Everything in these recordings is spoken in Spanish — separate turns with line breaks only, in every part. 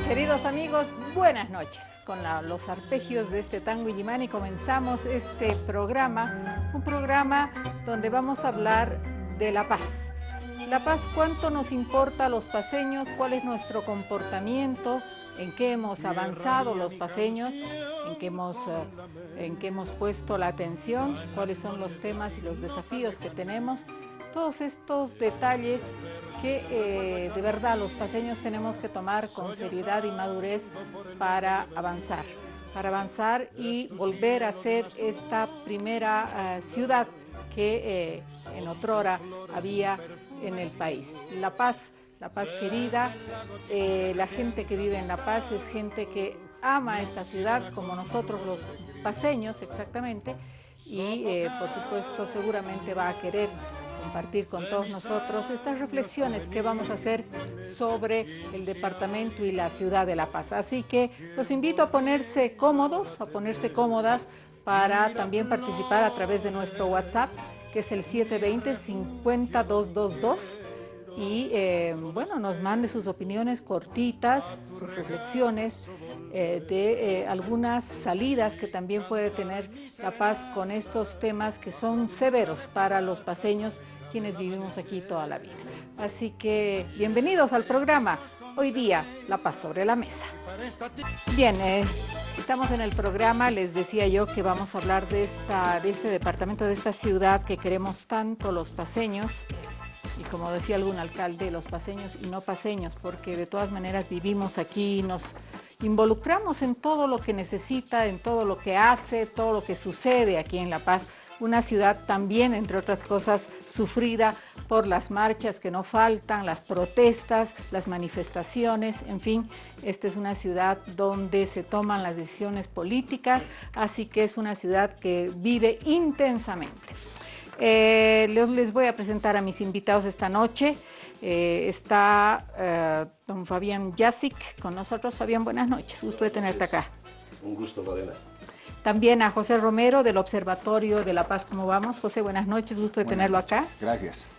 Queridos amigos, buenas noches. Con los arpegios de este tango Illimani comenzamos este programa, un programa donde vamos a hablar de la paz. La paz, ¿cuánto nos importa a los paceños? ¿Cuál es nuestro comportamiento? ¿En qué hemos avanzado los paceños? ¿En qué hemos puesto la atención? ¿Cuáles son los temas y los desafíos que tenemos? Todos estos detalles que de verdad los paceños tenemos que tomar con seriedad y madurez para avanzar y volver a ser esta primera ciudad que en otrora había en el país. La paz querida, la gente que vive en La Paz es gente que ama esta ciudad como nosotros los paceños exactamente y por supuesto seguramente va a querer compartir con todos nosotros estas reflexiones que vamos a hacer sobre el departamento y la ciudad de La Paz. Así que los invito a ponerse cómodos, a ponerse cómodas para también participar a través de nuestro WhatsApp, que es el 720-50222. Y bueno, nos mande sus opiniones cortitas, sus reflexiones de algunas salidas que también puede tener La Paz con estos temas que son severos para los paceños, quienes vivimos aquí toda la vida. Así que bienvenidos al programa. Hoy día, La Paz sobre la mesa. Bien, estamos en el programa, les decía yo que vamos a hablar de este departamento, de esta ciudad que queremos tanto los paceños. Y como decía algún alcalde, los paceños y no paceños, porque de todas maneras vivimos aquí y nos involucramos en todo lo que necesita, en todo lo que hace, todo lo que sucede aquí en La Paz. Una ciudad también, entre otras cosas, sufrida por las marchas que no faltan, las protestas, las manifestaciones, en fin, esta es una ciudad donde se toman las decisiones políticas, así que es una ciudad que vive intensamente. Les voy a presentar a mis invitados esta noche. Está don Fabián Yazic con nosotros. Fabián, buenas noches. Gusto de tenerte acá.
Un gusto, Lorena.
También a José Romero del Observatorio de La Paz. ¿Cómo vamos? José, buenas noches. Gusto de tenerlo acá.
Gracias.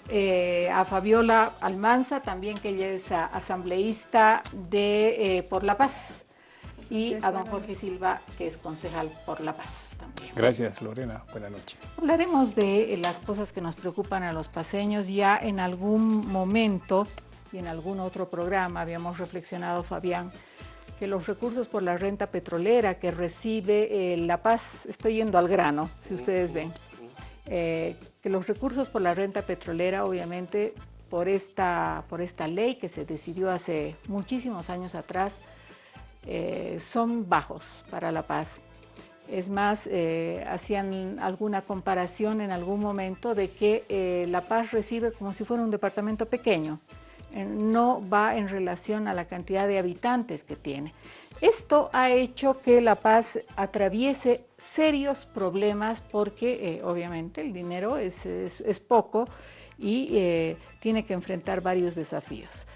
A Fabiola Almanza, también que ella es asambleísta de Por La Paz. Y a don Jorge Silva, que es concejal por La Paz también.
Gracias, Lorena. Buenas noches.
Hablaremos de las cosas que nos preocupan a los paceños. Ya en algún momento y en algún otro programa habíamos reflexionado, Fabián, que los recursos por la renta petrolera que recibe La Paz, estoy yendo al grano, si ustedes ven, que los recursos por la renta petrolera, obviamente, por esta ley que se decidió hace muchísimos años atrás, son bajos para La Paz. Es más, hacían alguna comparación en algún momento de que La Paz recibe como si fuera un departamento pequeño, no va en relación a la cantidad de habitantes que tiene. Esto ha hecho que La Paz atraviese serios problemas porque obviamente el dinero es poco y tiene que enfrentar varios desafíos.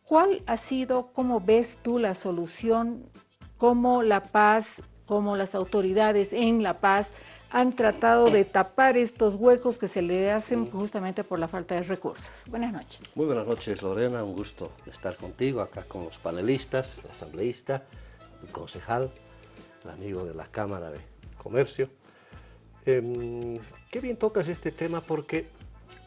¿Cuál ha sido, cómo ves tú la solución, cómo La Paz, cómo las autoridades en La Paz han tratado de tapar estos huecos que se le hacen justamente por la falta de recursos? Buenas noches.
Muy buenas noches, Lorena. Un gusto estar contigo, acá con los panelistas, el asambleísta, el concejal, el amigo de la Cámara de Comercio. Qué bien tocas este tema porque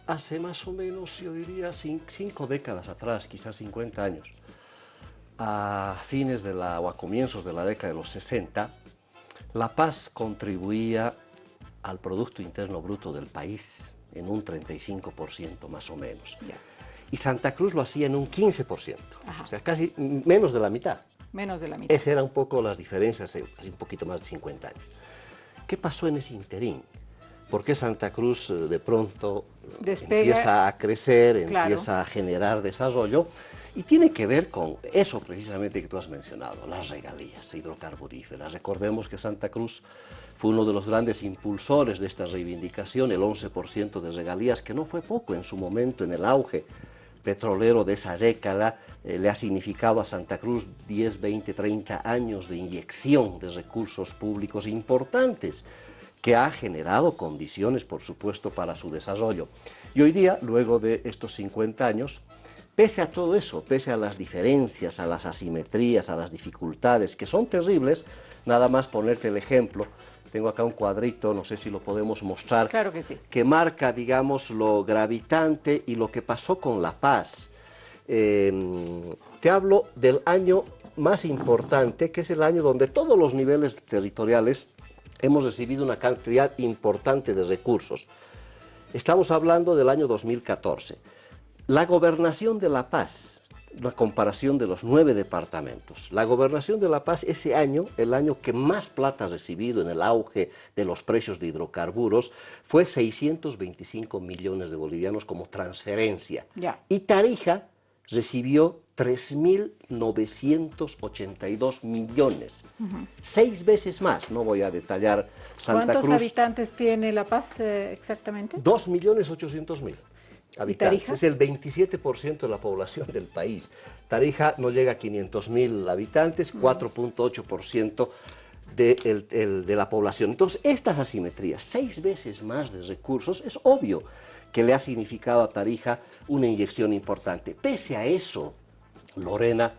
hace más o menos, yo diría, 5 décadas atrás, quizás 50 años, a fines de o a comienzos de la década de los 60, La Paz contribuía al Producto Interno Bruto del país en un 35% más o menos. Yeah. Y Santa Cruz lo hacía en un 15%, o sea, casi menos de la mitad.
Menos de la mitad.
Esas eran un poco las diferencias, casi un poquito más de 50 años. ¿Qué pasó en ese interín? ¿Por qué Santa Cruz de pronto empieza a crecer,
claro,
empieza a generar desarrollo? Y tiene que ver con eso precisamente que tú has mencionado, las regalías hidrocarburíferas. Recordemos que Santa Cruz fue uno de los grandes impulsores de esta reivindicación, el 11% de regalías, que no fue poco en su momento, en el auge petrolero de esa década, le ha significado a Santa Cruz 10, 20, 30 años de inyección de recursos públicos importantes, que ha generado condiciones, por supuesto, para su desarrollo. Y hoy día, luego de estos 50 años, Pese a todo eso, pese a las diferencias, a las asimetrías, a las dificultades, que son terribles, nada más ponerte el ejemplo, tengo acá un cuadrito, no sé si lo podemos mostrar,
Claro que sí.
que marca, digamos, lo gravitante y lo que pasó con La Paz. Te hablo del año más importante, que es el año donde todos los niveles territoriales hemos recibido una cantidad importante de recursos. Estamos hablando del año 2014. La gobernación de La Paz, una comparación de los 9 departamentos. La gobernación de La Paz ese año, el año que más plata ha recibido en el auge de los precios de hidrocarburos, fue 625 millones de bolivianos como transferencia.
Ya.
Y Tarija recibió 3.982 millones, 6 veces más, no voy a detallar Santa
¿Cuántos
Cruz.
habitantes tiene La Paz exactamente?
2.800.000 habitantes,
Tarija?
es el 27% de la población del país. Tarija no llega a 500.000 habitantes, 4.8% de la población. Entonces, estas asimetrías, 6 veces más de recursos, es obvio que le ha significado a Tarija una inyección importante. Pese a eso, Lorena,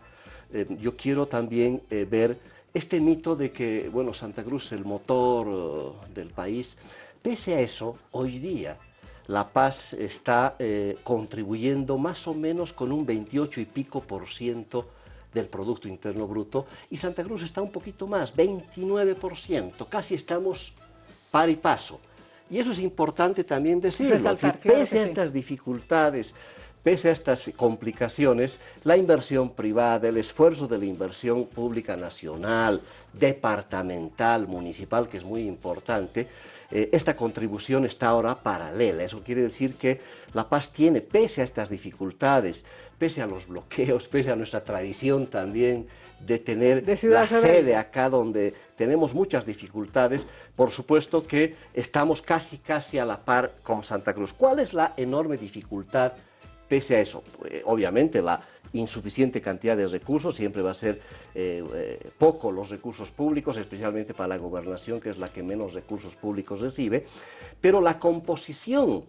yo quiero también ver este mito de que, bueno, Santa Cruz es el motor del país. Pese a eso, hoy día La Paz está contribuyendo más o menos con un 28 y pico % del Producto Interno Bruto, y Santa Cruz está un poquito más, 29%, casi estamos par y paso. Y eso es importante también decirlo.
Resaltar,
Es decir,
claro
pese a
que sí.
estas dificultades, pese a estas complicaciones, la inversión privada, el esfuerzo de la inversión pública nacional, departamental, municipal, que es muy importante, esta contribución está ahora paralela. Eso quiere decir que La Paz tiene, pese a estas dificultades, pese a los bloqueos, pese a nuestra tradición también de tener
De ciudad
la
rebelde.
sede acá donde tenemos muchas dificultades, por supuesto que estamos casi a la par con Santa Cruz. ¿Cuál es la enorme dificultad pese a eso? Obviamente la insuficiente cantidad de recursos, siempre va a ser poco los recursos públicos, especialmente para la gobernación, que es la que menos recursos públicos recibe, pero la composición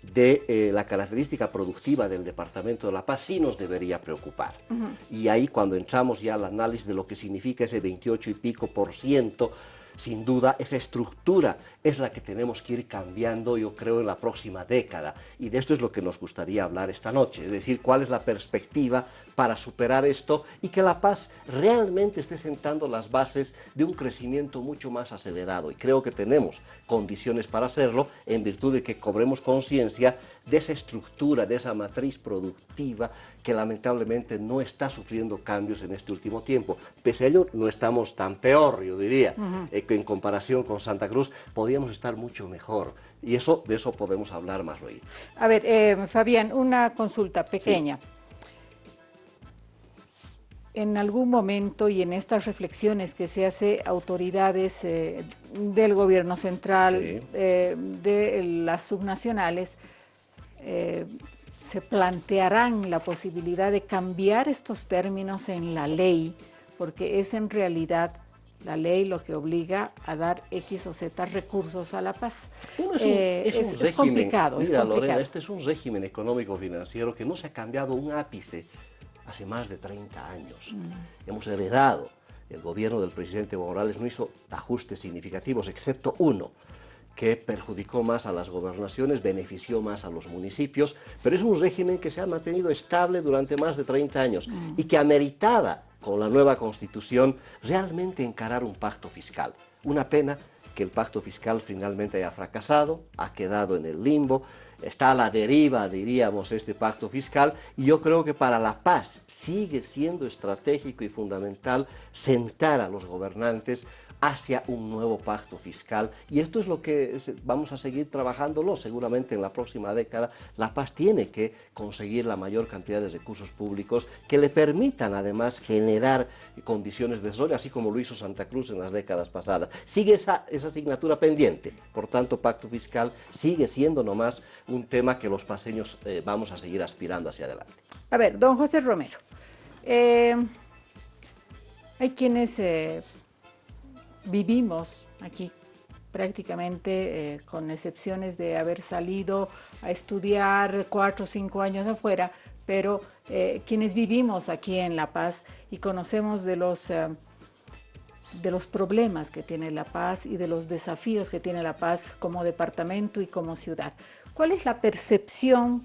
de la característica productiva del Departamento de La Paz sí nos debería preocupar. Y ahí cuando entramos ya al análisis de lo que significa ese 28 y pico %, sin duda esa estructura es la que tenemos que ir cambiando, yo creo, en la próxima década. Y de esto es lo que nos gustaría hablar esta noche, es decir, cuál es la perspectiva para superar esto y que La Paz realmente esté sentando las bases de un crecimiento mucho más acelerado. Y creo que tenemos condiciones para hacerlo en virtud de que cobremos conciencia de esa estructura, de esa matriz productiva que lamentablemente no está sufriendo cambios en este último tiempo. Pese a ello, no estamos tan peor, yo diría, que en comparación con Santa Cruz podríamos estar mucho mejor. Y eso, de eso podemos hablar más luego.
A ver, Fabián, una consulta pequeña. Sí. En algún momento y en estas reflexiones que se hace autoridades del gobierno central,
Sí.
De las subnacionales, se plantearán la posibilidad de cambiar estos términos en la ley, porque es en realidad la ley lo que obliga a dar X o Z recursos a La Paz.
Bueno, es
complicado.
Mira,
es complicado.
Lorena, este es un régimen económico-financiero que no se ha cambiado un ápice hace más de 30 años. Hemos heredado, el gobierno del presidente Evo Morales no hizo ajustes significativos, excepto uno, que perjudicó más a las gobernaciones, benefició más a los municipios, pero es un régimen que se ha mantenido estable durante más de 30 años y que ameritaba, con la nueva Constitución, realmente encarar un pacto fiscal. Una pena que el pacto fiscal finalmente haya fracasado, ha quedado en el limbo, está a la deriva, diríamos, este pacto fiscal, y yo creo que para La Paz sigue siendo estratégico y fundamental sentar a los gobernantes hacia un nuevo pacto fiscal, y esto es lo que vamos a seguir trabajándolo seguramente en la próxima década. La Paz tiene que conseguir la mayor cantidad de recursos públicos que le permitan además generar condiciones de desarrollo, así como lo hizo Santa Cruz en las décadas pasadas. Sigue esa asignatura pendiente, por tanto pacto fiscal sigue siendo nomás un tema que los paceños vamos a seguir aspirando hacia adelante.
A ver, don José Romero, hay quienes vivimos aquí prácticamente, con excepciones de haber salido a estudiar 4 o 5 años afuera, pero quienes vivimos aquí en La Paz y conocemos de los problemas que tiene La Paz y de los desafíos que tiene La Paz como departamento y como ciudad. ¿Cuál es la percepción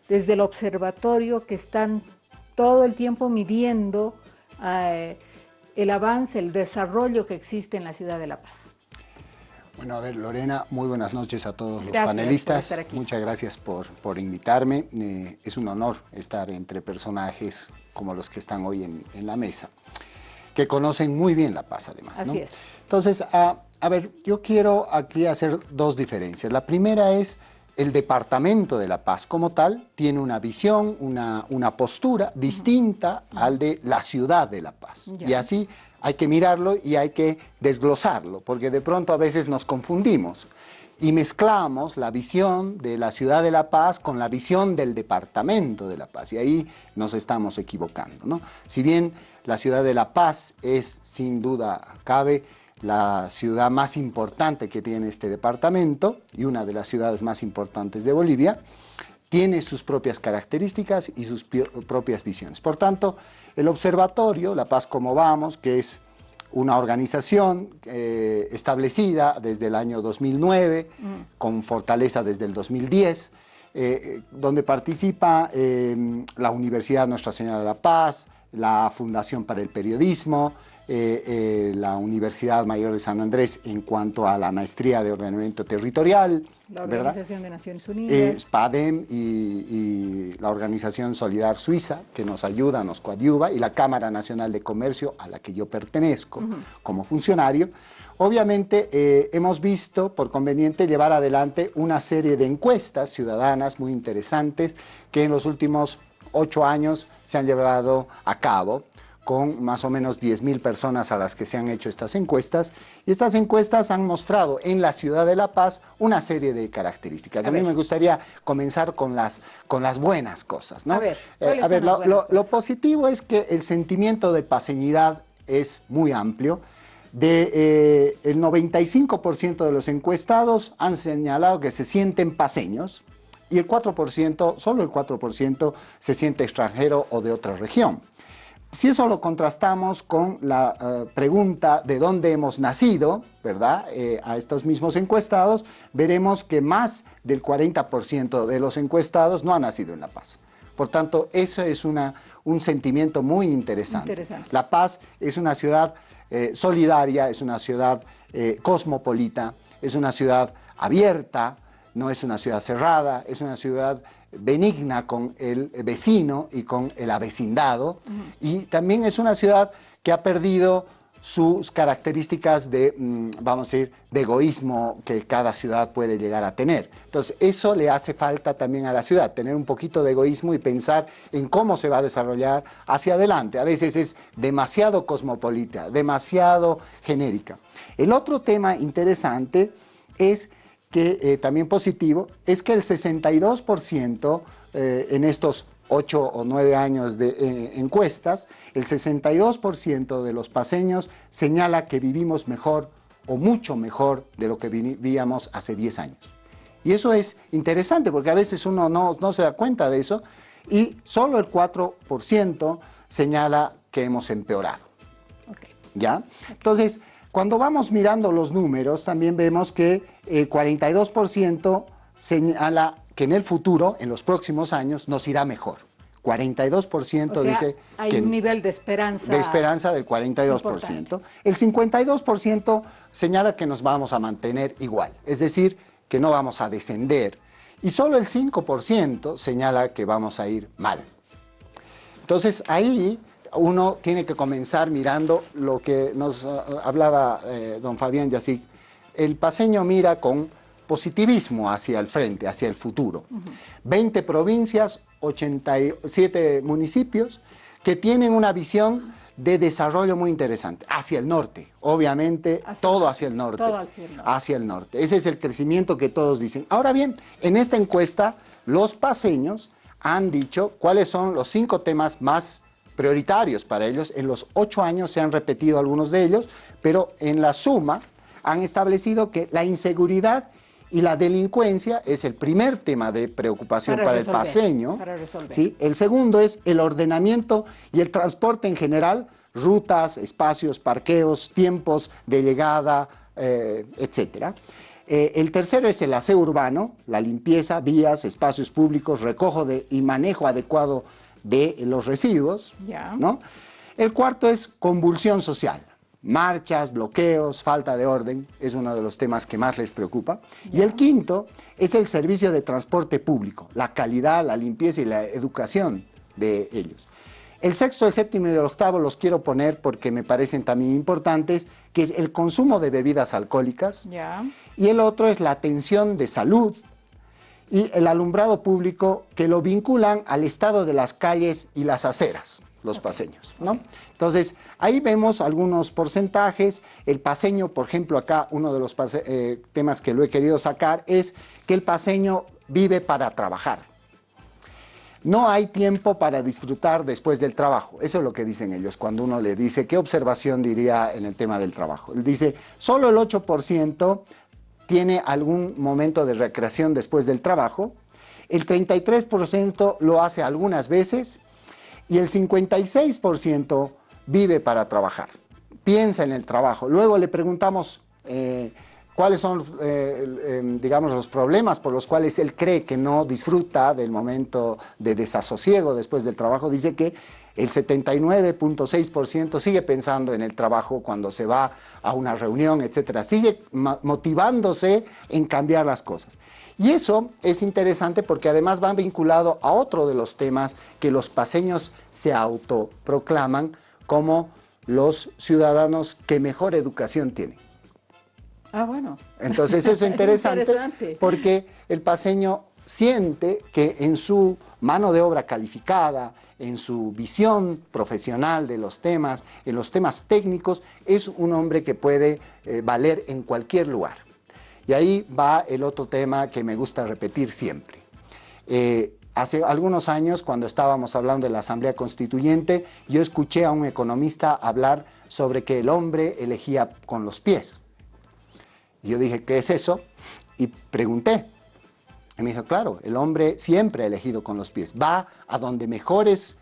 desde el observatorio que están todo el tiempo midiendo el avance, el desarrollo que existe en la ciudad de La Paz?
Bueno, a ver, Lorena, muy buenas noches a todos los
Gracias
panelistas.
por estar aquí.
Muchas gracias por invitarme. Es un honor estar entre personajes como los que están hoy en la mesa, que conocen muy bien La Paz, además, ¿no?
Así es.
Entonces, a ver, yo quiero aquí hacer dos diferencias. La primera es el departamento de La Paz como tal tiene una visión, una postura distinta al de la ciudad de La Paz.
Ya.
Y así hay que mirarlo y hay que desglosarlo, porque de pronto a veces nos confundimos y mezclamos la visión de la ciudad de La Paz con la visión del departamento de La Paz, y ahí nos estamos equivocando, ¿no? Si bien la ciudad de La Paz es, sin duda cabe, la ciudad más importante que tiene este departamento y una de las ciudades más importantes de Bolivia, tiene sus propias características y sus propias visiones. Por tanto, el observatorio La Paz Como Vamos, que es una organización establecida desde el año 2009, con fortaleza desde el 2010, donde participa la Universidad Nuestra Señora de La Paz, la Fundación para el Periodismo, la Universidad Mayor de San Andrés en cuanto a la maestría de ordenamiento territorial,
La
¿verdad?
Organización de Naciones Unidas.
SPADEM y la Organización Solidar Suiza, que nos ayuda, nos coadyuva, y la Cámara Nacional de Comercio, a la que yo pertenezco como funcionario. Obviamente hemos visto por conveniente llevar adelante una serie de encuestas ciudadanas muy interesantes que en los últimos 8 años se han llevado a cabo, con más o menos 10.000 personas a las que se han hecho estas encuestas, y estas encuestas han mostrado en la ciudad de La Paz una serie de características. A mí me gustaría comenzar con las buenas cosas, ¿no?
A ver, ¿cuáles son las buenas
lo
cosas?
positivo es que el sentimiento de paceñidad es muy amplio. El 95% de los encuestados han señalado que se sienten paceños, y el 4%, solo el 4%, se siente extranjero o de otra región. Si eso lo contrastamos con la pregunta de dónde hemos nacido, ¿verdad? A estos mismos encuestados, veremos que más del 40% de los encuestados no ha nacido en La Paz. Por tanto, eso es un sentimiento muy interesante. La Paz es una ciudad solidaria, es una ciudad cosmopolita, es una ciudad abierta, no es una ciudad cerrada, es una ciudad benigna con el vecino y con el avecindado, y también es una ciudad que ha perdido sus características de, vamos a decir, de egoísmo que cada ciudad puede llegar a tener. Entonces, eso le hace falta también a la ciudad, tener un poquito de egoísmo y pensar en cómo se va a desarrollar hacia adelante. A veces es demasiado cosmopolita, demasiado genérica. El otro tema interesante es que también positivo, es que el 62% en estos 8 o 9 años de encuestas, el 62% de los paceños señala que vivimos mejor o mucho mejor de lo que vivíamos hace 10 años. Y eso es interesante porque a veces uno no se da cuenta de eso, y solo el 4% señala que hemos empeorado.
Okay.
¿Ya? Entonces, cuando vamos mirando los números, también vemos que el 42% señala que en el futuro, en los próximos años, nos irá mejor. 42%
o sea,
dice
hay
que
un nivel de esperanza.
De esperanza del 42%.
Importante.
El 52% señala que nos vamos a mantener igual, es decir, que no vamos a descender. Y solo el 5% señala que vamos a ir mal. Entonces, ahí uno tiene que comenzar mirando lo que nos hablaba don Fabián Yazic. El paceño mira con positivismo hacia el frente, hacia el futuro. 20 provincias, 87 municipios que tienen una visión de desarrollo muy interesante. Hacia el norte, obviamente, todo hacia el norte.
Todo hacia el norte.
Hacia el norte. Ese es el crecimiento que todos dicen. Ahora bien, en esta encuesta, los paceños han dicho cuáles son los 5 temas más prioritarios para ellos. En los 8 años se han repetido algunos de ellos, pero en la suma han establecido que la inseguridad Y la delincuencia es el primer tema de preocupación para el paseño.
Para resolver.
¿Sí? El segundo es el ordenamiento y el transporte en general, rutas, espacios, parqueos, tiempos de llegada, etcétera. El tercero es el aseo urbano, la limpieza, vías, espacios públicos, recojo y manejo adecuado de los residuos, ¿no? El cuarto es convulsión social. Marchas, bloqueos, falta de orden, es uno de los temas que más les preocupa. Y el quinto es el servicio de transporte público, la calidad, la limpieza y la educación de ellos. El sexto, el séptimo y el octavo los quiero poner porque me parecen también importantes, que es el consumo de bebidas alcohólicas. Y el otro es la atención de salud y el alumbrado público, que lo vinculan al estado de las calles y las aceras, los paseños, ¿no? Entonces, ahí vemos algunos porcentajes. El paseño, por ejemplo, acá uno de los temas que lo he querido sacar es que el paseño vive para trabajar. No hay tiempo para disfrutar después del trabajo. Eso es lo que dicen ellos cuando uno le dice, ¿qué observación diría en el tema del trabajo? Él dice, solo el 8% tiene algún momento de recreación después del trabajo, el 33% lo hace algunas veces y el 56% vive para trabajar, piensa en el trabajo. Luego le preguntamos cuáles son, digamos, los problemas por los cuales él cree que no disfruta del momento de desasosiego después del trabajo. Dice que el 79.6% sigue pensando en el trabajo cuando se va a una reunión, etcétera. Sigue motivándose en cambiar las cosas. Y eso es interesante porque además va vinculado a otro de los temas que los paseños se autoproclaman como los ciudadanos que mejor educación tienen.
Ah, bueno.
Entonces eso es interesante porque el paseño siente que en su mano de obra calificada, en su visión profesional de los temas, en los temas técnicos, es un hombre que puede valer en cualquier lugar. Y ahí va el otro tema que me gusta repetir siempre. Hace algunos años, cuando estábamos hablando de la Asamblea Constituyente, yo escuché a un economista hablar sobre que el hombre elegía con los pies. Yo dije, ¿qué es eso? Y pregunté. Y me dijo, claro, el hombre siempre ha elegido con los pies. Va a donde mejores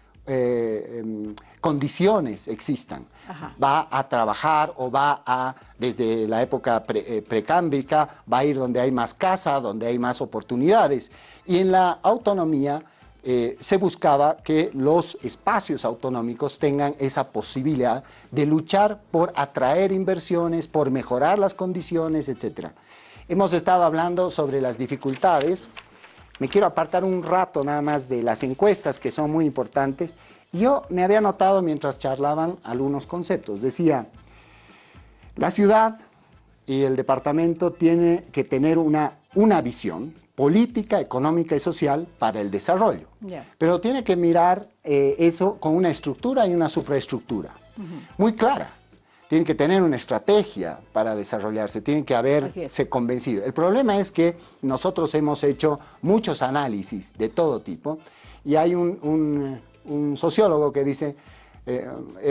condiciones existan. Ajá. Va a trabajar o va a, desde la época precámbrica, va a ir donde hay más casa, donde hay más oportunidades. Y en la autonomía se buscaba que los espacios autonómicos tengan esa posibilidad de luchar por atraer inversiones, por mejorar las condiciones, etc. Hemos estado hablando sobre las dificultades. Me quiero apartar un rato nada más de las encuestas, que son muy importantes. Yo me había notado mientras charlaban algunos conceptos. Decía, la ciudad y el departamento tiene que tener una visión política, económica y social para el desarrollo. Pero tiene que mirar eso con una estructura y una muy clara. Tienen que tener una estrategia para desarrollarse, tienen que haberse convencido. El problema es que nosotros hemos hecho muchos análisis de todo tipo y hay un sociólogo que dice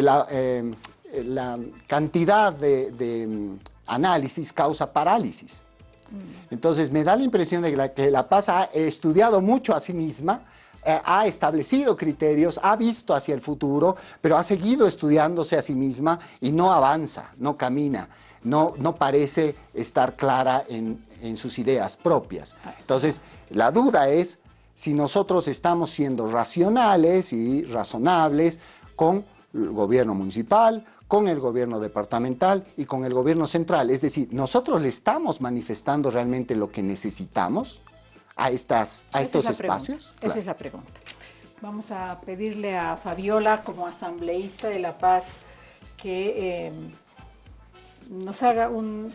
la cantidad de análisis causa parálisis. Entonces me da la impresión de que La Paz ha estudiado mucho a sí misma, ha establecido criterios, ha visto hacia el futuro, pero ha seguido estudiándose a sí misma y no avanza, no camina, no parece estar clara en sus ideas propias. Entonces, la duda es si nosotros estamos siendo racionales y razonables con el gobierno municipal, con el gobierno departamental y con el gobierno central. Es decir, nosotros le estamos manifestando realmente lo que necesitamos a estos espacios.
Claro. Esa es la pregunta. Vamos a pedirle a Fabiola, como asambleísta de La Paz, que nos haga un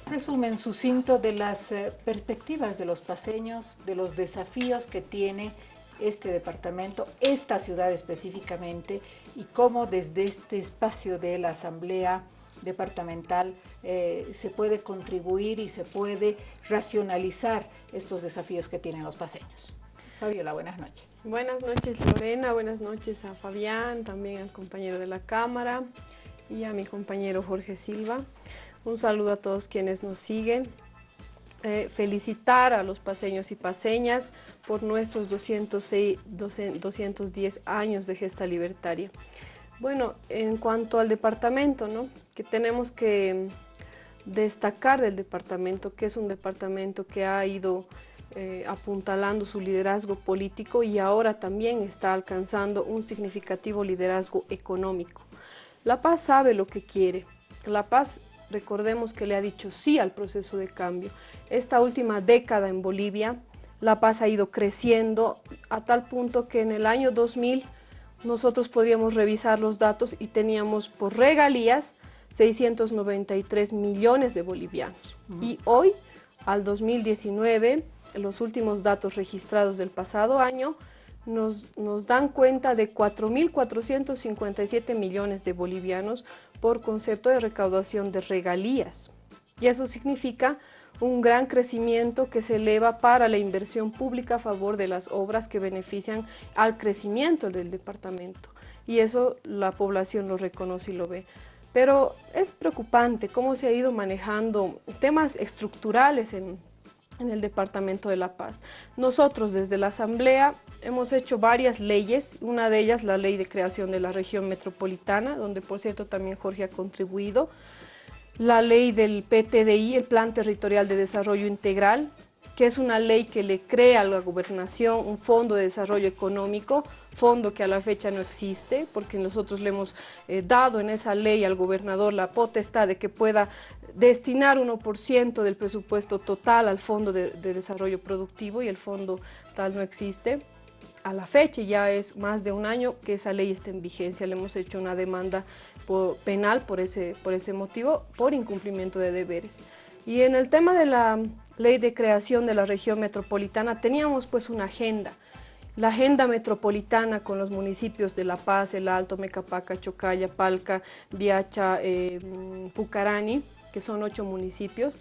resumen sucinto de las perspectivas de los paseños, de los desafíos que tiene este departamento, esta ciudad específicamente, y cómo desde este espacio de la Asamblea Departamental se puede contribuir y se puede racionalizar estos desafíos que tienen los paseños. Fabiola, buenas noches.
Buenas noches, Lorena, buenas noches a Fabián, también al compañero de la Cámara y a mi compañero Jorge Silva. Un saludo a todos quienes nos siguen. felicitar a los paseños y paseñas por nuestros 210 años de gesta libertaria. Bueno, en cuanto al departamento, ¿no?, que tenemos que destacar del departamento, que es un departamento que ha ido apuntalando su liderazgo político y ahora también está alcanzando un significativo liderazgo económico. La Paz sabe lo que quiere. La Paz, recordemos que le ha dicho sí al proceso de cambio. Esta última década en Bolivia, La Paz ha ido creciendo a tal punto que en el año 2000 nosotros podríamos revisar los datos y teníamos por regalías 693 millones de bolivianos. Y hoy, al 2019, los últimos datos registrados del pasado año nos dan cuenta de 4.457 millones de bolivianos por concepto de recaudación de regalías. Y eso significa un gran crecimiento que se eleva para la inversión pública a favor de las obras que benefician al crecimiento del departamento. Y eso la población lo reconoce y lo ve. Pero es preocupante cómo se ha ido manejando temas estructurales en el Departamento de La Paz. Nosotros desde la Asamblea hemos hecho varias leyes, una de ellas la ley de creación de la región metropolitana, donde por cierto también Jorge ha contribuido, la ley del PTDI, el Plan Territorial de Desarrollo Integral, que es una ley que le crea a la gobernación un fondo de desarrollo económico, fondo que a la fecha no existe, porque nosotros le hemos dado en esa ley al gobernador la potestad de que pueda destinar 1% del presupuesto total al fondo de desarrollo productivo y el fondo tal no existe. A la fecha ya es más de un año que esa ley está en vigencia, le hemos hecho una demanda penal por ese motivo, por incumplimiento de deberes. Y en el tema de la ley de creación de la región metropolitana teníamos pues una agenda, la agenda metropolitana con los municipios de La Paz, El Alto, Mecapaca, Chocalla, Palca, Viacha, Pucarani, que son 8 municipios.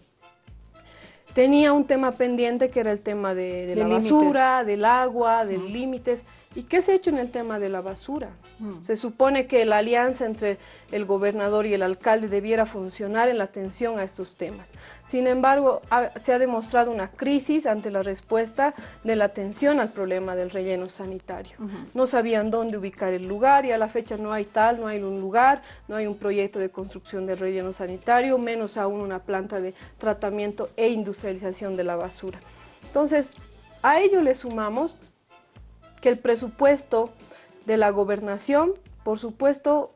Tenía un tema pendiente que era el tema de la basura, del agua, de límites. ¿Y qué se ha hecho en el tema de la basura? Se supone que la alianza entre el gobernador y el alcalde debiera funcionar en la atención a estos temas. Sin embargo, se ha demostrado una crisis ante la respuesta de la atención al problema del relleno sanitario. No sabían dónde ubicar el lugar y a la fecha no hay un lugar, no hay un proyecto de construcción del relleno sanitario, menos aún una planta de tratamiento e industrialización de la basura. Entonces, a ello le sumamos que el presupuesto de la gobernación, por supuesto,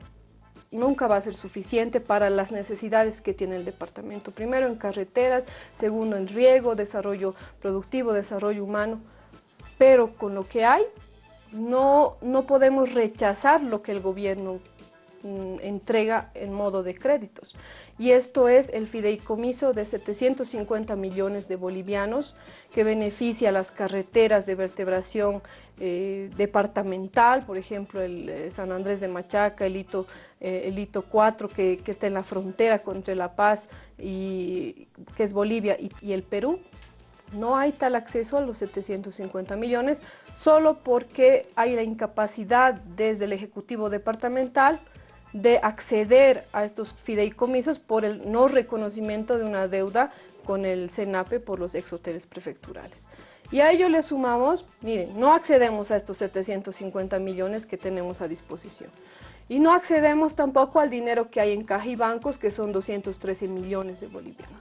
nunca va a ser suficiente para las necesidades que tiene el departamento. Primero en carreteras, segundo en riego, desarrollo productivo, desarrollo humano. Pero con lo que hay, no podemos rechazar lo que el gobierno entrega en modo de créditos. Y esto es el fideicomiso de 750 millones de bolivianos que beneficia a las carreteras de vertebración departamental, por ejemplo, el San Andrés de Machaca, el hito 4 que está en la frontera entre La Paz, que es Bolivia y el Perú. No hay tal acceso a los 750 millones solo porque hay la incapacidad desde el Ejecutivo Departamental de acceder a estos fideicomisos por el no reconocimiento de una deuda con el SENAPE por los exhoteles prefecturales. Y a ello le sumamos, miren, no accedemos a estos 750 millones que tenemos a disposición. Y no accedemos tampoco al dinero que hay en caja y bancos, que son 213 millones de bolivianos.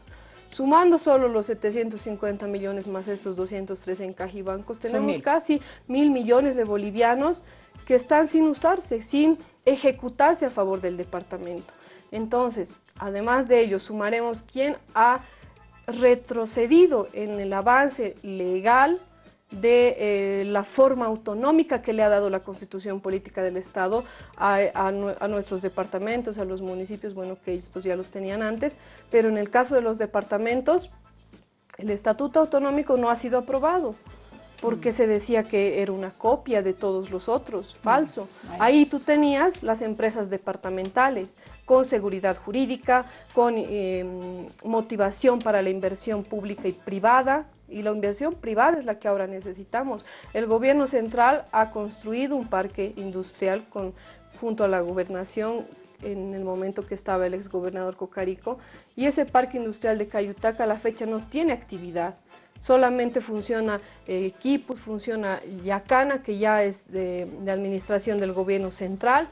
Sumando solo los 750 millones más estos 213 en caja y bancos, tenemos casi 1.000 millones de bolivianos que están sin usarse, sin ejecutarse a favor del departamento. Entonces, además de ello, sumaremos quién ha retrocedido en el avance legal de la forma autonómica que le ha dado la Constitución Política del Estado a nuestros departamentos, a los municipios, bueno, que estos ya los tenían antes, pero en el caso de los departamentos, el Estatuto Autonómico no ha sido aprobado, porque se decía que era una copia de todos los otros, falso. Ahí tú tenías las empresas departamentales con seguridad jurídica, con motivación para la inversión pública y privada, y la inversión privada es la que ahora necesitamos. El gobierno central ha construido un parque industrial junto a la gobernación en el momento que estaba el exgobernador Cocarico, y ese parque industrial de Cayutaca a la fecha no tiene actividad. Solamente funciona Quipus, funciona Yacana, que ya es de administración del gobierno central,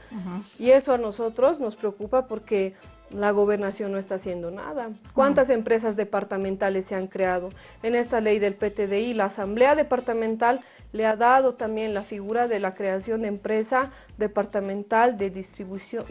y eso a nosotros nos preocupa porque la gobernación no está haciendo nada. ¿Cuántas empresas departamentales se han creado? En esta ley del PTDI, la Asamblea Departamental le ha dado también la figura de la creación de empresa departamental de distribución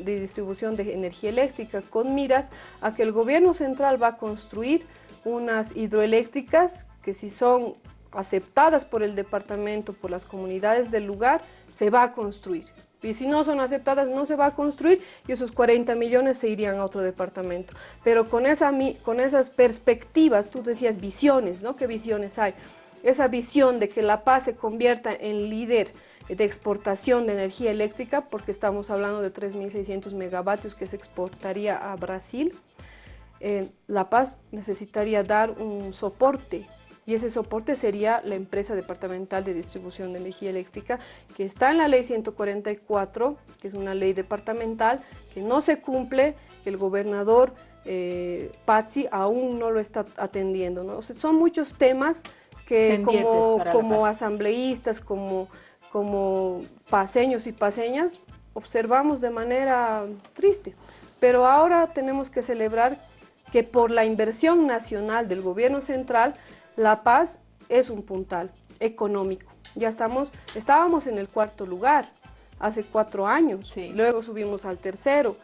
de energía eléctrica, con miras a que el gobierno central va a construir unas hidroeléctricas que, si son aceptadas por el departamento, por las comunidades del lugar, se va a construir. Y si no son aceptadas, no se va a construir, y esos 40 millones se irían a otro departamento. Pero con esas perspectivas, tú decías visiones, ¿no? ¿Qué visiones hay? Esa visión de que La Paz se convierta en líder de exportación de energía eléctrica, porque estamos hablando de 3.600 megavatios que se exportaría a Brasil. La Paz necesitaría dar un soporte, y ese soporte sería la empresa departamental de distribución de energía eléctrica, que está en la ley 144, que es una ley departamental que no se cumple, que el gobernador Pazzi aún no lo está atendiendo, ¿no? O sea, son muchos temas que como asambleístas, como paseños y paseñas, observamos de manera triste. Pero ahora tenemos que celebrar que por la inversión nacional del gobierno central, La Paz es un puntal económico. Ya estábamos en el 4º lugar hace 4 años, sí. Luego subimos al 3º.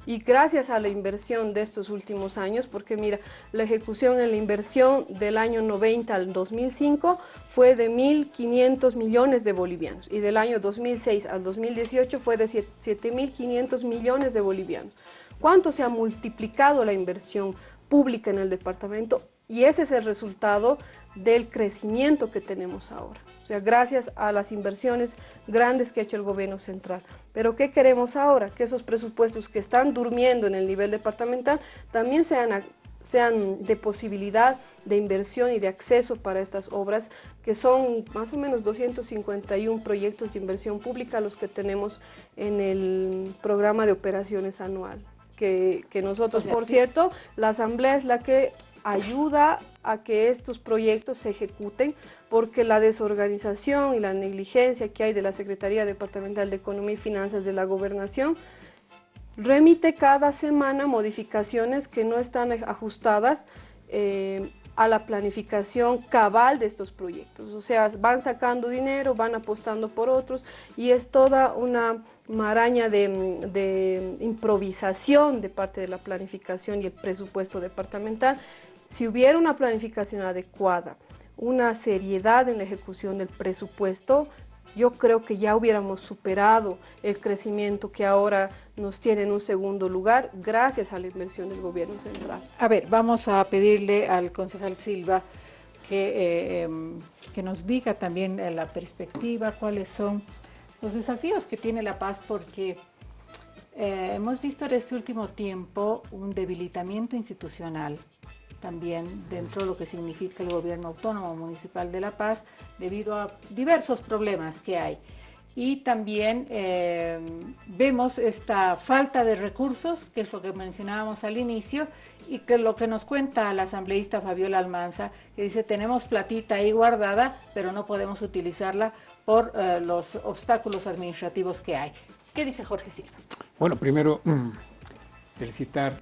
Y gracias a la inversión de estos últimos años, porque mira, la ejecución en la inversión del año 90 al 2005 fue de 1.500 millones de bolivianos, y del año 2006 al 2018 fue de 7.500 millones de bolivianos. ¿Cuánto se ha multiplicado la inversión pública en el departamento? Y ese es el resultado del crecimiento que tenemos ahora. O sea, gracias a las inversiones grandes que ha hecho el gobierno central. Pero ¿qué queremos ahora? Que esos presupuestos que están durmiendo en el nivel departamental también sean de posibilidad de inversión y de acceso para estas obras, que son más o menos 251 proyectos de inversión pública los que tenemos en el programa de operaciones anual. Que nosotros, por cierto, la Asamblea es la que ayuda a que estos proyectos se ejecuten, porque la desorganización y la negligencia que hay de la Secretaría Departamental de Economía y Finanzas de la Gobernación remite cada semana modificaciones que no están ajustadas a la planificación cabal de estos proyectos. O sea, van sacando dinero, van apostando por otros, y es toda una maraña de improvisación de parte de la planificación y el presupuesto departamental. Si hubiera una planificación adecuada, una seriedad en la ejecución del presupuesto, yo creo que ya hubiéramos superado el crecimiento que ahora nos tiene en un segundo lugar, gracias a la inversión del gobierno central.
A ver, vamos a pedirle al concejal Silva que nos diga también la perspectiva, cuáles son los desafíos que tiene La Paz, porque hemos visto en este último tiempo un debilitamiento institucional también dentro de lo que significa el gobierno autónomo municipal de La Paz, debido a diversos problemas que hay. Y también vemos esta falta de recursos, que es lo que mencionábamos al inicio, y que lo que nos cuenta la asambleísta Fabiola Almanza, que dice: tenemos platita ahí guardada, pero no podemos utilizarla por los obstáculos administrativos que hay. ¿Qué dice Jorge Silva?
Bueno, primero felicitar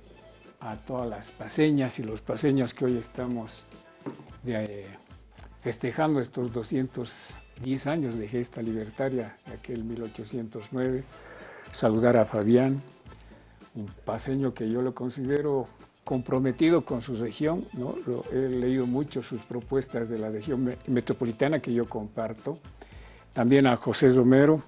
a todas las paseñas y los paseños que hoy estamos festejando estos 210 años de gesta libertaria de aquel 1809. Saludar a Fabián, un paseño que yo lo considero comprometido con su región, ¿no? He leído mucho sus propuestas de la región metropolitana que yo comparto. También a José Romero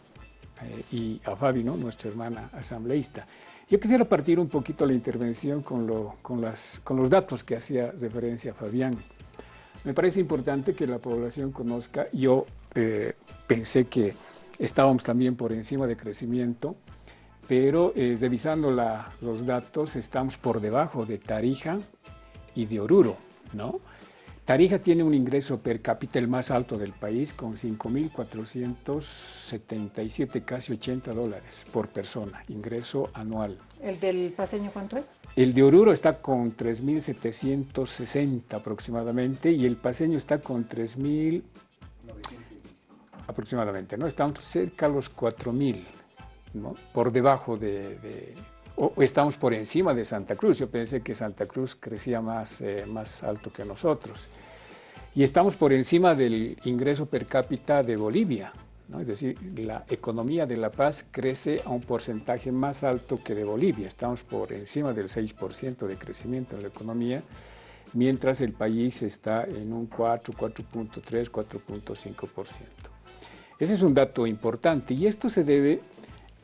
y a Fabi, ¿no? Nuestra hermana asambleísta. Yo quisiera partir un poquito la intervención con los datos que hacía referencia Fabián. Me parece importante que la población conozca. Yo pensé que estábamos también por encima de crecimiento, pero revisando los datos estamos por debajo de Tarija y de Oruro, ¿no? Tarija tiene un ingreso per cápita el más alto del país, con 5.477, casi $80 por persona, ingreso anual.
¿El del paceño cuánto es?
El de Oruro está con 3.760 aproximadamente y el paceño está con 3.000 aproximadamente, ¿no? Estamos cerca a los 4.000, ¿no? Por debajo o estamos por encima de Santa Cruz. Yo pensé que Santa Cruz crecía más alto que nosotros. Y estamos por encima del ingreso per cápita de Bolivia, ¿no? Es decir, la economía de La Paz crece a un porcentaje más alto que de Bolivia. Estamos por encima del 6% de crecimiento en la economía, mientras el país está en un 4.3, 4.5%. Ese es un dato importante y esto se debe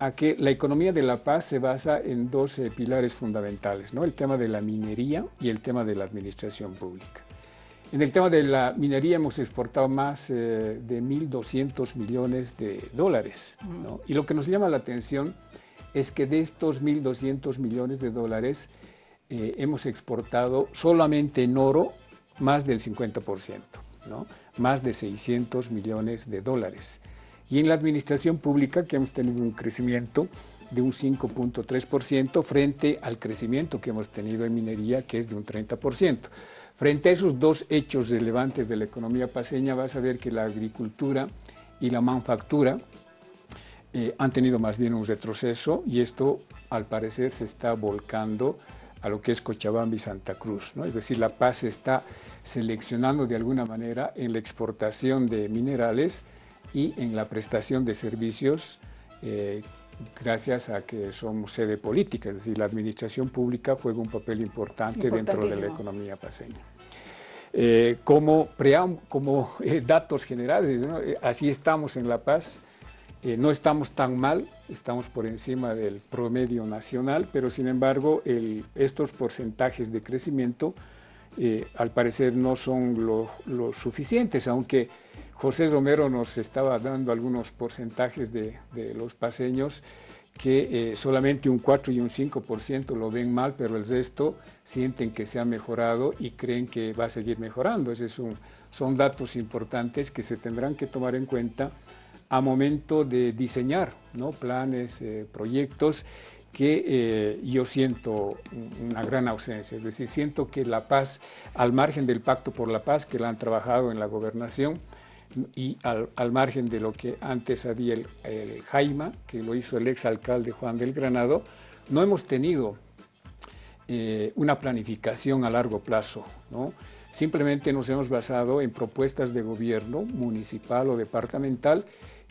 a que la economía de La Paz se basa en dos pilares fundamentales, ¿no? El tema de la minería y el tema de la administración pública. En el tema de la minería hemos exportado más de 1.200 millones de dólares, ¿no? Y lo que nos llama la atención es que de estos 1.200 millones de dólares hemos exportado solamente en oro más del 50%, ¿no? Más de 600 millones de dólares. Y en la administración pública, que hemos tenido un crecimiento de un 5.3% frente al crecimiento que hemos tenido en minería, que es de un 30%. Frente a esos dos hechos relevantes de la economía paceña, vas a ver que la agricultura y la manufactura han tenido más bien un retroceso y esto, al parecer, se está volcando a lo que es Cochabamba y Santa Cruz, ¿no? Es decir, La Paz se está seleccionando de alguna manera en la exportación de minerales y en la prestación de servicios gracias a que somos sede política, es decir, la administración pública juega un papel importante dentro de la economía paceña. Como datos generales, ¿no? Así estamos en La Paz, no estamos tan mal, estamos por encima del promedio nacional, pero sin embargo estos porcentajes de crecimiento al parecer no son lo suficientes, aunque José Romero nos estaba dando algunos porcentajes de los paceños que solamente un 4 y un 5% lo ven mal, pero el resto sienten que se ha mejorado y creen que va a seguir mejorando. Esos son datos importantes que se tendrán que tomar en cuenta a momento de diseñar, ¿no? Planes, proyectos que yo siento una gran ausencia. Es decir, siento que La Paz, al margen del Pacto por la Paz, que la han trabajado en la gobernación, y al margen de lo que antes había el Jaima, que lo hizo el exalcalde Juan del Granado, no hemos tenido una planificación a largo plazo, ¿no? Simplemente nos hemos basado en propuestas de gobierno municipal o departamental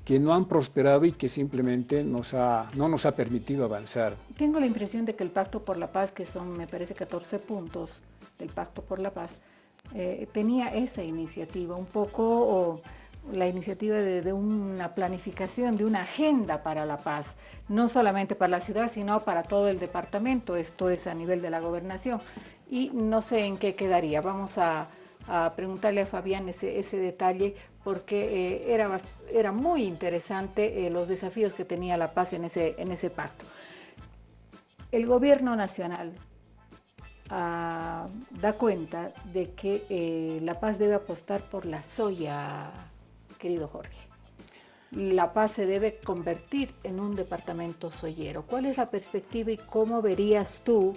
que no han prosperado y que simplemente no nos ha permitido avanzar.
Tengo la impresión de que el Pacto por la Paz, que son, me parece, 14 puntos del Pacto por la Paz, tenía esa iniciativa, un poco la iniciativa de una planificación, de una agenda para la paz, no solamente para la ciudad, sino para todo el departamento. Esto es a nivel de la gobernación. Y no sé en qué quedaría. Vamos a preguntarle a Fabián ese detalle, porque era muy interesante los desafíos que tenía La Paz en ese pacto. El gobierno nacional da cuenta de que La Paz debe apostar por la soya, querido Jorge. La Paz se debe convertir en un departamento soyero. ¿Cuál es la perspectiva y cómo verías tú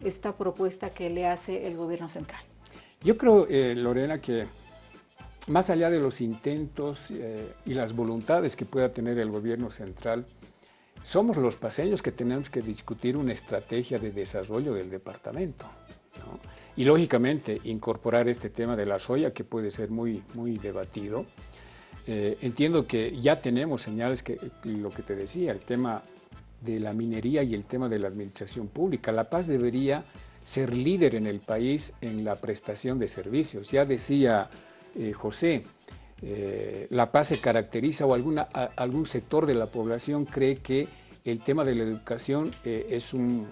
esta propuesta que le hace el gobierno central?
Yo creo, Lorena, que más allá de los intentos y las voluntades que pueda tener el gobierno central, somos los paceños que tenemos que discutir una estrategia de desarrollo del departamento, ¿no? Y lógicamente incorporar este tema de la soya, que puede ser muy debatido. Entiendo que ya tenemos señales que lo que te decía, el tema de la minería y el tema de la administración pública. La Paz debería ser líder en el país en la prestación de servicios. Ya decía José, La Paz se caracteriza, o algún sector de la población cree que el tema de la educación es un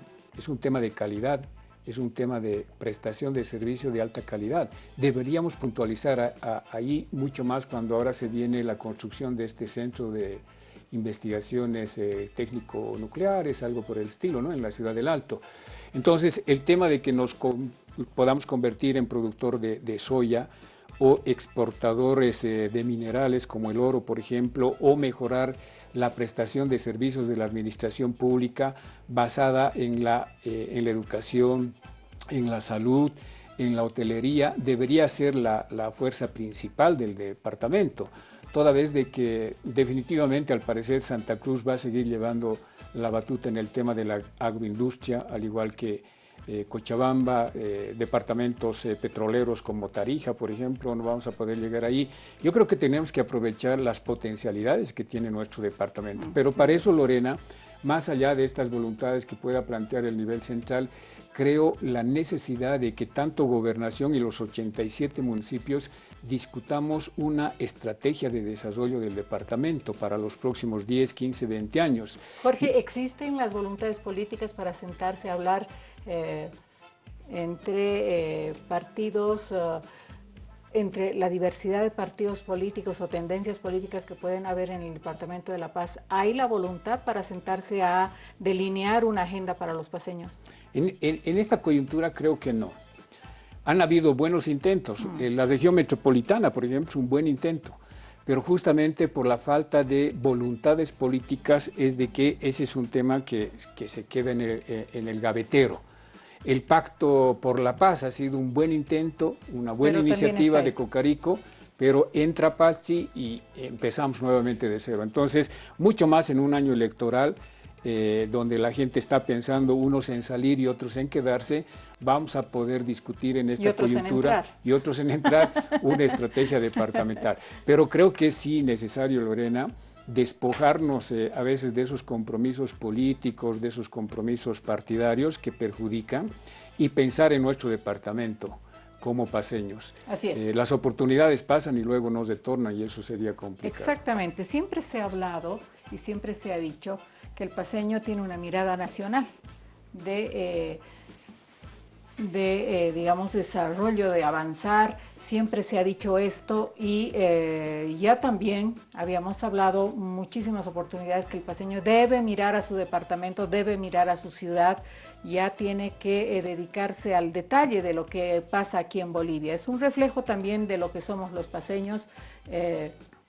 tema de calidad, es un tema de prestación de servicio de alta calidad. Deberíamos puntualizar ahí mucho más cuando ahora se viene la construcción de este centro de investigaciones técnico-nucleares, algo por el estilo, ¿no? En la ciudad del Alto. Entonces, el tema de que nos podamos convertir en productor de soya o exportadores de minerales como el oro, por ejemplo, o mejorar la prestación de servicios de la administración pública basada en la educación, en la salud, en la hotelería, debería ser la fuerza principal del departamento, toda vez de que definitivamente al parecer Santa Cruz va a seguir llevando la batuta en el tema de la agroindustria, al igual que Cochabamba, departamentos petroleros como Tarija, por ejemplo, no vamos a poder llegar ahí. Yo creo que tenemos que aprovechar las potencialidades que tiene nuestro departamento, pero para eso, Lorena, más allá de estas voluntades que pueda plantear el nivel central, creo la necesidad de que tanto Gobernación y los 87 municipios discutamos una estrategia de desarrollo del departamento para los próximos 10, 15, 20 años.
Jorge, ¿existen las voluntades políticas para sentarse a hablar entre partidos, entre la diversidad de partidos políticos o tendencias políticas que pueden haber en el Departamento de La Paz? ¿Hay la voluntad para sentarse a delinear una agenda para los paceños?
En esta coyuntura creo que no. Han habido buenos intentos. La región metropolitana, por ejemplo, es un buen intento, pero justamente por la falta de voluntades políticas es de que ese es un tema que se queda en el gavetero. El Pacto por la Paz ha sido un buen intento, una buena iniciativa de Cocarico, pero entra Pazzi y empezamos nuevamente de cero. Entonces, mucho más en un año electoral, donde la gente está pensando unos en salir y otros en quedarse, vamos a poder discutir en esta coyuntura y otros en entrar una estrategia departamental. Pero creo que es sí necesario, Lorena, despojarnos a veces de esos compromisos políticos, de esos compromisos partidarios que perjudican y pensar en nuestro departamento como paceños.
Así es.
Las oportunidades pasan y luego nos retornan y eso sería complicado.
Exactamente. Siempre se ha hablado y siempre se ha dicho que el paceño tiene una mirada nacional digamos, desarrollo, de avanzar. Siempre se ha dicho esto y ya también habíamos hablado muchísimas oportunidades que el paceño debe mirar a su departamento, debe mirar a su ciudad, ya tiene que dedicarse al detalle de lo que pasa aquí en Bolivia. Es un reflejo también de lo que somos los paceños,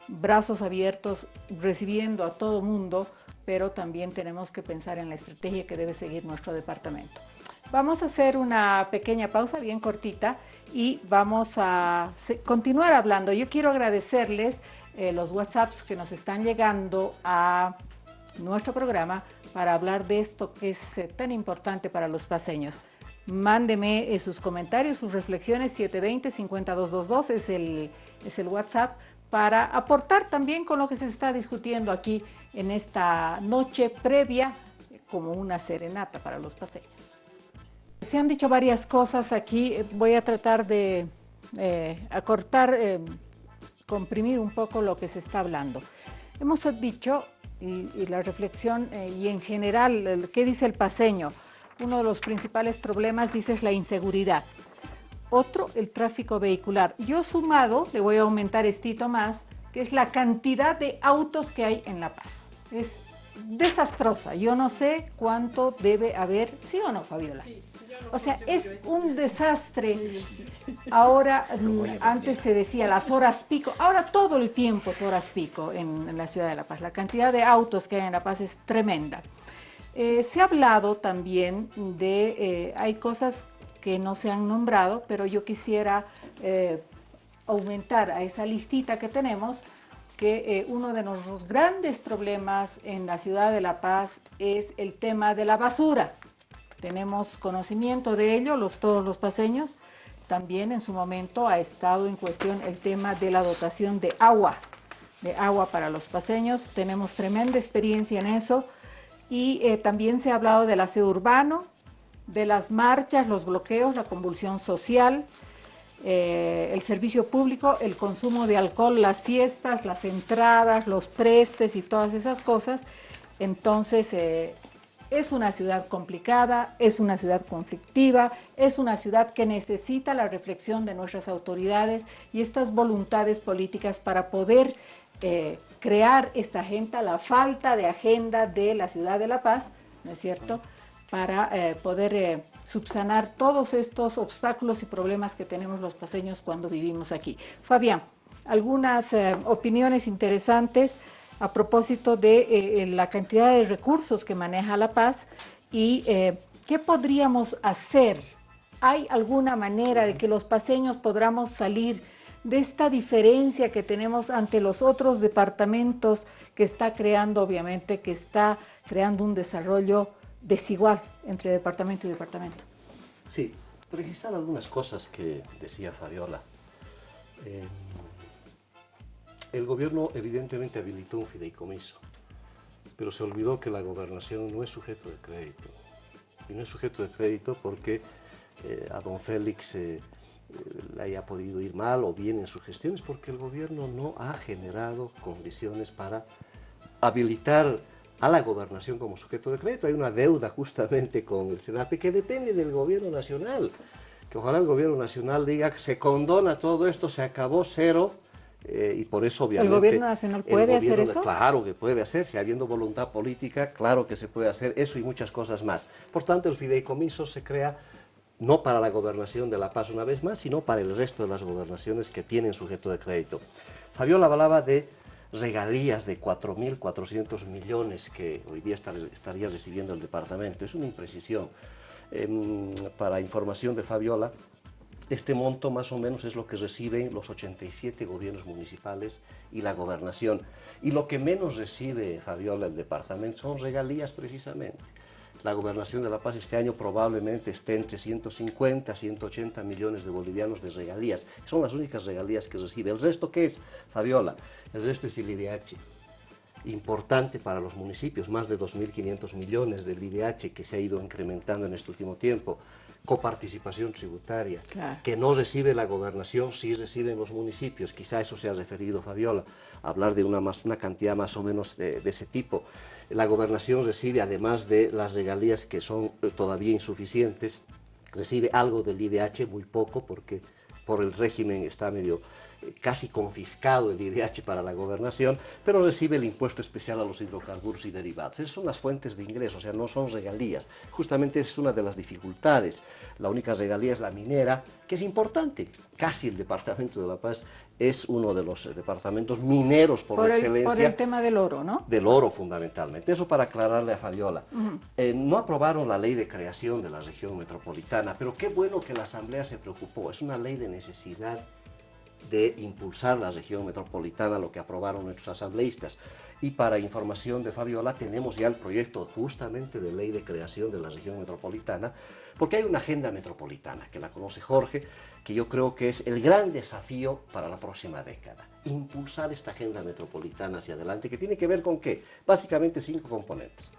brazos abiertos, recibiendo a todo mundo, pero también tenemos que pensar en la estrategia que debe seguir nuestro departamento. Vamos a hacer una pequeña pausa bien cortita y vamos a continuar hablando. Yo quiero agradecerles los WhatsApps que nos están llegando a nuestro programa para hablar de esto que es tan importante para los paceños. Mándeme sus comentarios, sus reflexiones, 720-5222 es el WhatsApp, para aportar también con lo que se está discutiendo aquí en esta noche previa, como una serenata para los paceños. Se han dicho varias cosas aquí, voy a tratar de acortar, comprimir un poco lo que se está hablando. Hemos dicho, y la reflexión, y en general, ¿qué dice el paceño? Uno de los principales problemas, dice, es la inseguridad. Otro, el tráfico vehicular. Yo sumado, le voy a aumentar estito más, que es la cantidad de autos que hay en La Paz. Es desastrosa. Yo no sé cuánto debe haber, ¿sí o no, Fabiola? Sí, o sea, es un desastre. Ahora, antes se decía las horas pico, ahora todo el tiempo es horas pico en la ciudad de La Paz. La cantidad de autos que hay en La Paz es tremenda. Se ha hablado también de, hay cosas que no se han nombrado, pero yo quisiera aumentar a esa listita que tenemos, que uno de nuestros grandes problemas en la ciudad de La Paz es el tema de la basura. Tenemos conocimiento de ello, todos los paceños. También en su momento ha estado en cuestión el tema de la dotación de agua para los paceños. Tenemos tremenda experiencia en eso. Y también se ha hablado del aseo urbano, de las marchas, los bloqueos, la convulsión social, el servicio público, el consumo de alcohol, las fiestas, las entradas, los prestes y todas esas cosas. Entonces, es una ciudad complicada, es una ciudad conflictiva, es una ciudad que necesita la reflexión de nuestras autoridades y estas voluntades políticas para poder crear esta agenda, la falta de agenda de la ciudad de La Paz, ¿no es cierto?, para poder subsanar todos estos obstáculos y problemas que tenemos los paseños cuando vivimos aquí. Fabián, algunas opiniones interesantes a propósito de la cantidad de recursos que maneja La Paz y qué podríamos hacer. ¿Hay alguna manera de que los paseños podamos salir de esta diferencia que tenemos ante los otros departamentos que está creando, obviamente, que está creando un desarrollo desigual entre departamento y departamento?
Sí, precisar algunas cosas que decía Fabiola. El gobierno evidentemente habilitó un fideicomiso, pero se olvidó que la gobernación no es sujeto de crédito. Y no es sujeto de crédito porque a don Félix le haya podido ir mal o bien en sus gestiones, porque el gobierno no ha generado condiciones para habilitar a la gobernación como sujeto de crédito. Hay una deuda justamente con el SENAPE que depende del gobierno nacional, que ojalá el gobierno nacional diga que se condona todo esto, se acabó, cero, y por eso obviamente...
¿El gobierno nacional puede hacer eso?
Claro que puede hacerse, habiendo voluntad política, claro que se puede hacer eso y muchas cosas más. Por tanto, el fideicomiso se crea no para la gobernación de La Paz una vez más, sino para el resto de las gobernaciones que tienen sujeto de crédito. Fabiola hablaba de regalías de 4.400 millones que hoy día estaría recibiendo el departamento. Es una imprecisión. Para información de Fabiola, este monto más o menos es lo que reciben los 87 gobiernos municipales y la gobernación. Y lo que menos recibe, Fabiola, el departamento son regalías precisamente. La gobernación de La Paz este año probablemente esté entre 150 a 180 millones de bolivianos de regalías. Son las únicas regalías que recibe. ¿El resto qué es, Fabiola? El resto es el IDH. Importante para los municipios, más de 2.500 millones del IDH que se ha ido incrementando en este último tiempo. Coparticipación tributaria, claro, que no recibe la gobernación, sí reciben los municipios. Quizá eso se ha referido, Fabiola, a hablar de una cantidad más o menos de ese tipo. La gobernación recibe, además de las regalías que son todavía insuficientes, recibe algo del IDH, muy poco, porque por el régimen está medio casi confiscado el IDH para la gobernación, pero recibe el impuesto especial a los hidrocarburos y derivados. Esas son las fuentes de ingreso, o sea, no son regalías. Justamente es una de las dificultades. La única regalía es la minera, que es importante. Casi el departamento de La Paz es uno de los departamentos mineros por excelencia.
Por el tema del oro, ¿no?
Del oro, fundamentalmente. Eso para aclararle a Fabiola. No aprobaron la ley de creación de la región metropolitana, pero qué bueno que la Asamblea se preocupó. Es una ley de necesidad de impulsar la región metropolitana, lo que aprobaron nuestros asambleístas. Y para información de Fabiola, tenemos ya el proyecto justamente de ley de creación de la región metropolitana, porque hay una agenda metropolitana, que la conoce Jorge, que yo creo que es el gran desafío para la próxima década. Impulsar esta agenda metropolitana hacia adelante, que tiene que ver con ¿qué? Básicamente 5 componentes.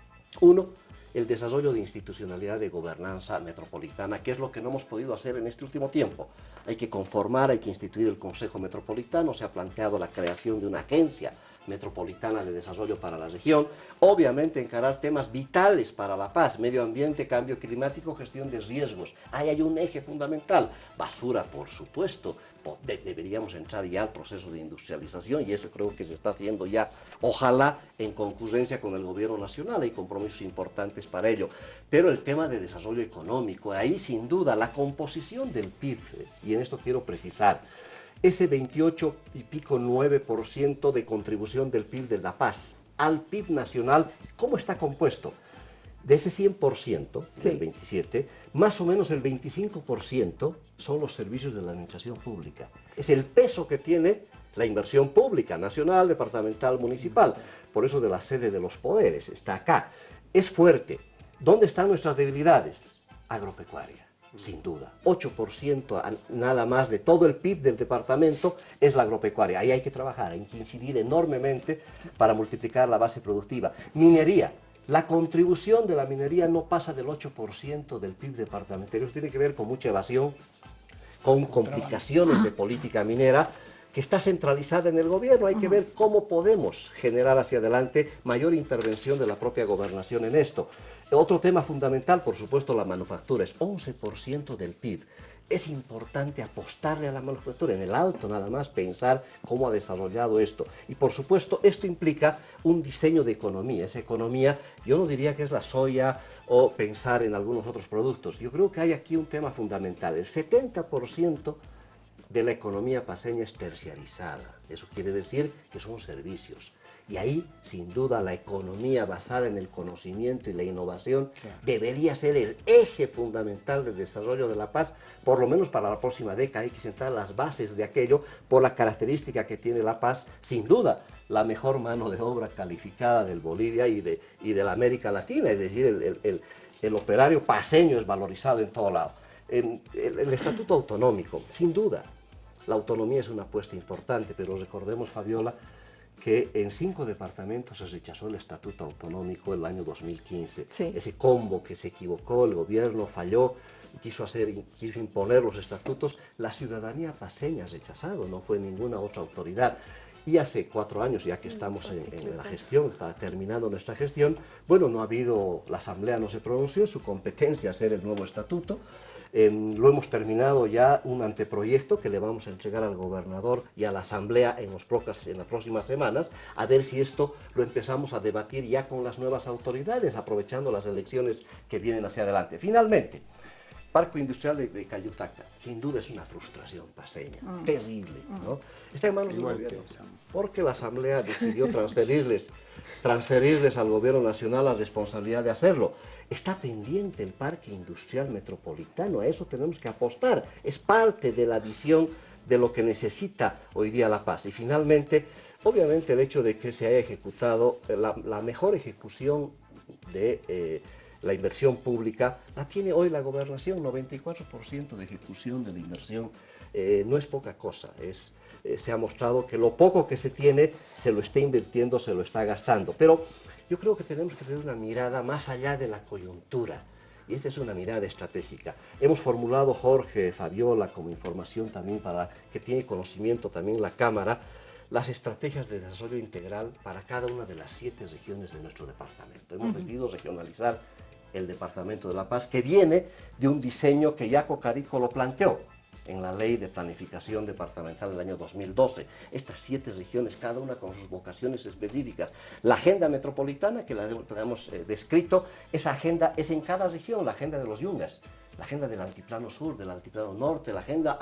1, el desarrollo de institucionalidad de gobernanza metropolitana, que es lo que no hemos podido hacer en este último tiempo. Hay que conformar, hay que instituir el Consejo Metropolitano, se ha planteado la creación de una agencia metropolitana de desarrollo para la región, obviamente encarar temas vitales para La Paz, medio ambiente, cambio climático, gestión de riesgos. Ahí hay un eje fundamental, basura, por supuesto. Deberíamos entrar ya al proceso de industrialización y eso creo que se está haciendo ya, ojalá en concurrencia con el gobierno nacional, hay compromisos importantes para ello. Pero el tema de desarrollo económico, ahí sin duda la composición del PIB, y en esto quiero precisar, ese 28 y pico 9% de contribución del PIB de La Paz al PIB nacional, ¿cómo está compuesto? De ese 100%, sí, del 27, más o menos el 25% son los servicios de la administración pública. Es el peso que tiene la inversión pública, nacional, departamental, municipal. Por eso de la sede de los poderes, está acá. Es fuerte. ¿Dónde están nuestras debilidades? Agropecuaria, sin duda. 8% nada más de todo el PIB del departamento es la agropecuaria. Ahí hay que trabajar, hay que incidir enormemente para multiplicar la base productiva. Minería. La contribución de la minería no pasa del 8% del PIB departamentario. Eso tiene que ver con mucha evasión, con complicaciones de política minera, que está centralizada en el gobierno. Hay que ver cómo podemos generar hacia adelante mayor intervención de la propia gobernación en esto. Otro tema fundamental, por supuesto, la manufactura. Es 11% del PIB. es importante apostarle a la manufactura, en el Alto nada más, pensar cómo ha desarrollado esto. Y por supuesto, esto implica un diseño de economía. Esa economía, yo no diría que es la soya o pensar en algunos otros productos. Yo creo que hay aquí un tema fundamental. El 70% de la economía paceña es terciarizada. Eso quiere decir que son servicios. Y ahí, sin duda, la economía basada en el conocimiento y la innovación debería ser el eje fundamental del desarrollo de La Paz, por lo menos para la próxima década. Hay que sentar las bases de aquello por la característica que tiene La Paz, sin duda, la mejor mano de obra calificada del Bolivia y de la América Latina, es decir, el operario paceño es valorizado en todo lado. El estatuto autonómico, sin duda, la autonomía es una apuesta importante, pero recordemos, Fabiola, que en 5 departamentos se rechazó el estatuto autonómico el año 2015.
Sí.
Ese combo que se equivocó, el gobierno falló, quiso imponer los estatutos, la ciudadanía paceña ha rechazado, no fue ninguna otra autoridad. Y hace 4 años, ya que estamos en la gestión, está terminando nuestra gestión, bueno, no ha habido, la Asamblea no se pronunció, su competencia hacer el nuevo estatuto. Lo hemos terminado ya, un anteproyecto que le vamos a entregar al gobernador y a la Asamblea en las próximas semanas, a ver si esto lo empezamos a debatir ya con las nuevas autoridades, aprovechando las elecciones que vienen hacia adelante. Finalmente, Parque Industrial de Cayutaca, sin duda es una frustración paceña, terrible, ¿no? Está en manos del gobierno, porque la Asamblea decidió transferirles al gobierno nacional la responsabilidad de hacerlo. Está pendiente el Parque Industrial Metropolitano, a eso tenemos que apostar, es parte de la visión de lo que necesita hoy día La Paz. Y finalmente, obviamente el hecho de que se haya ejecutado, la mejor ejecución de la inversión pública la tiene hoy la gobernación, 94% de ejecución de la inversión, no es poca cosa, se ha mostrado que lo poco que se tiene se lo está invirtiendo, se lo está gastando, pero yo creo que tenemos que tener una mirada más allá de la coyuntura, y esta es una mirada estratégica. Hemos formulado, Jorge, Fabiola, como información también para que tiene conocimiento también la Cámara, las estrategias de desarrollo integral para cada una de las 7 regiones de nuestro departamento. Hemos decidido regionalizar el departamento de La Paz, que viene de un diseño que ya Cocarico lo planteó en la Ley de Planificación Departamental del año 2012. Estas 7 regiones, cada una con sus vocaciones específicas. La agenda metropolitana, que la hemos descrito, esa agenda es en cada región, la agenda de los yungas, la agenda del altiplano sur, del altiplano norte, la agenda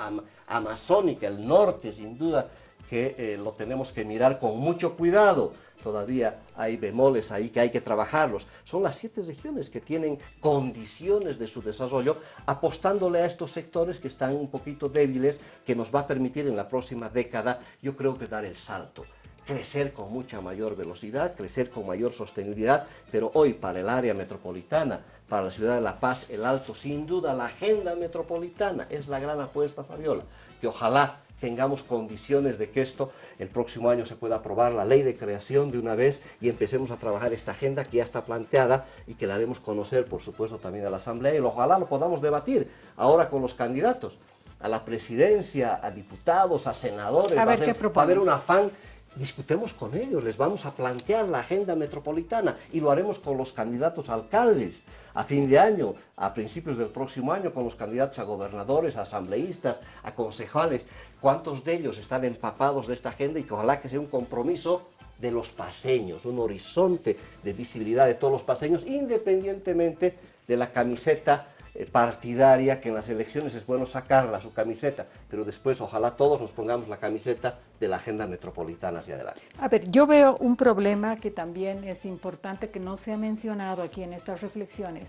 amazónica, el norte, sin duda, que lo tenemos que mirar con mucho cuidado. Todavía hay bemoles ahí que hay que trabajarlos. Son las 7 regiones que tienen condiciones de su desarrollo, apostándole a estos sectores que están un poquito débiles, que nos va a permitir en la próxima década, yo creo que dar el salto. Crecer con mucha mayor velocidad, crecer con mayor sostenibilidad, pero hoy para el área metropolitana, para la ciudad de La Paz, el Alto, sin duda la agenda metropolitana es la gran apuesta, Fabiola, que ojalá tengamos condiciones de que esto el próximo año se pueda aprobar la ley de creación de una vez y empecemos a trabajar esta agenda que ya está planteada y que la haremos conocer, por supuesto, también a la Asamblea, y ojalá lo podamos debatir ahora con los candidatos a la presidencia, a diputados, a senadores.
A ver,
va a haber un afán. Discutemos con ellos, les vamos a plantear la agenda metropolitana y lo haremos con los candidatos a alcaldes a fin de año, a principios del próximo año, con los candidatos a gobernadores, a asambleístas, a concejales. ¿Cuántos de ellos están empapados de esta agenda? Y que ojalá que sea un compromiso de los paceños, un horizonte de visibilidad de todos los paceños, independientemente de la camiseta partidaria, que en las elecciones es bueno sacarla, su camiseta, pero después ojalá todos nos pongamos la camiseta de la agenda metropolitana hacia adelante.
A ver, yo veo un problema que también es importante que no se ha mencionado aquí en estas reflexiones.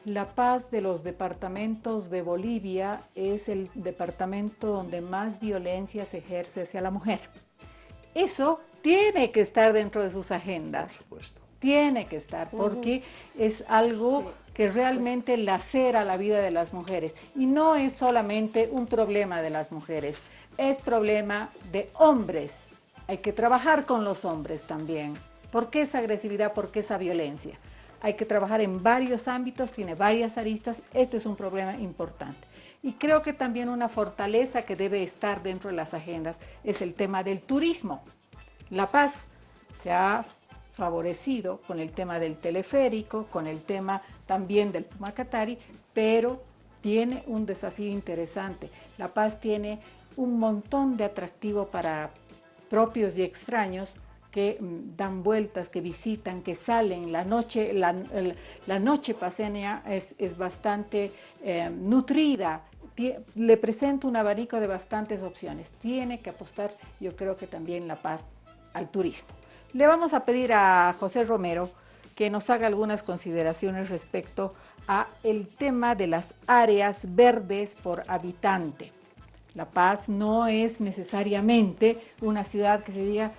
La Paz, de los departamentos de Bolivia, es el departamento donde más violencia se ejerce hacia la mujer. Eso tiene que estar dentro de sus agendas.
Por supuesto.
Tiene que estar, porque es algo que realmente lacera la vida de las mujeres. Y no es solamente un problema de las mujeres, es problema de hombres. Hay que trabajar con los hombres también. ¿Por qué esa agresividad? ¿Por qué esa violencia? Hay que trabajar en varios ámbitos, tiene varias aristas. Este es un problema importante. Y creo que también una fortaleza que debe estar dentro de las agendas es el tema del turismo. La Paz se ha favorecido con el tema del teleférico, con el tema también del Pumacatari, pero tiene un desafío interesante. La Paz tiene un montón de atractivo para propios y extraños que dan vueltas, que visitan, que salen. La noche paseña es bastante nutrida, le presenta un abanico de bastantes opciones. Tiene que apostar, yo creo que también La Paz, al turismo. Le vamos a pedir a José Romero que nos haga algunas consideraciones respecto a el tema de las áreas verdes por habitante. La Paz no es necesariamente una ciudad que se diga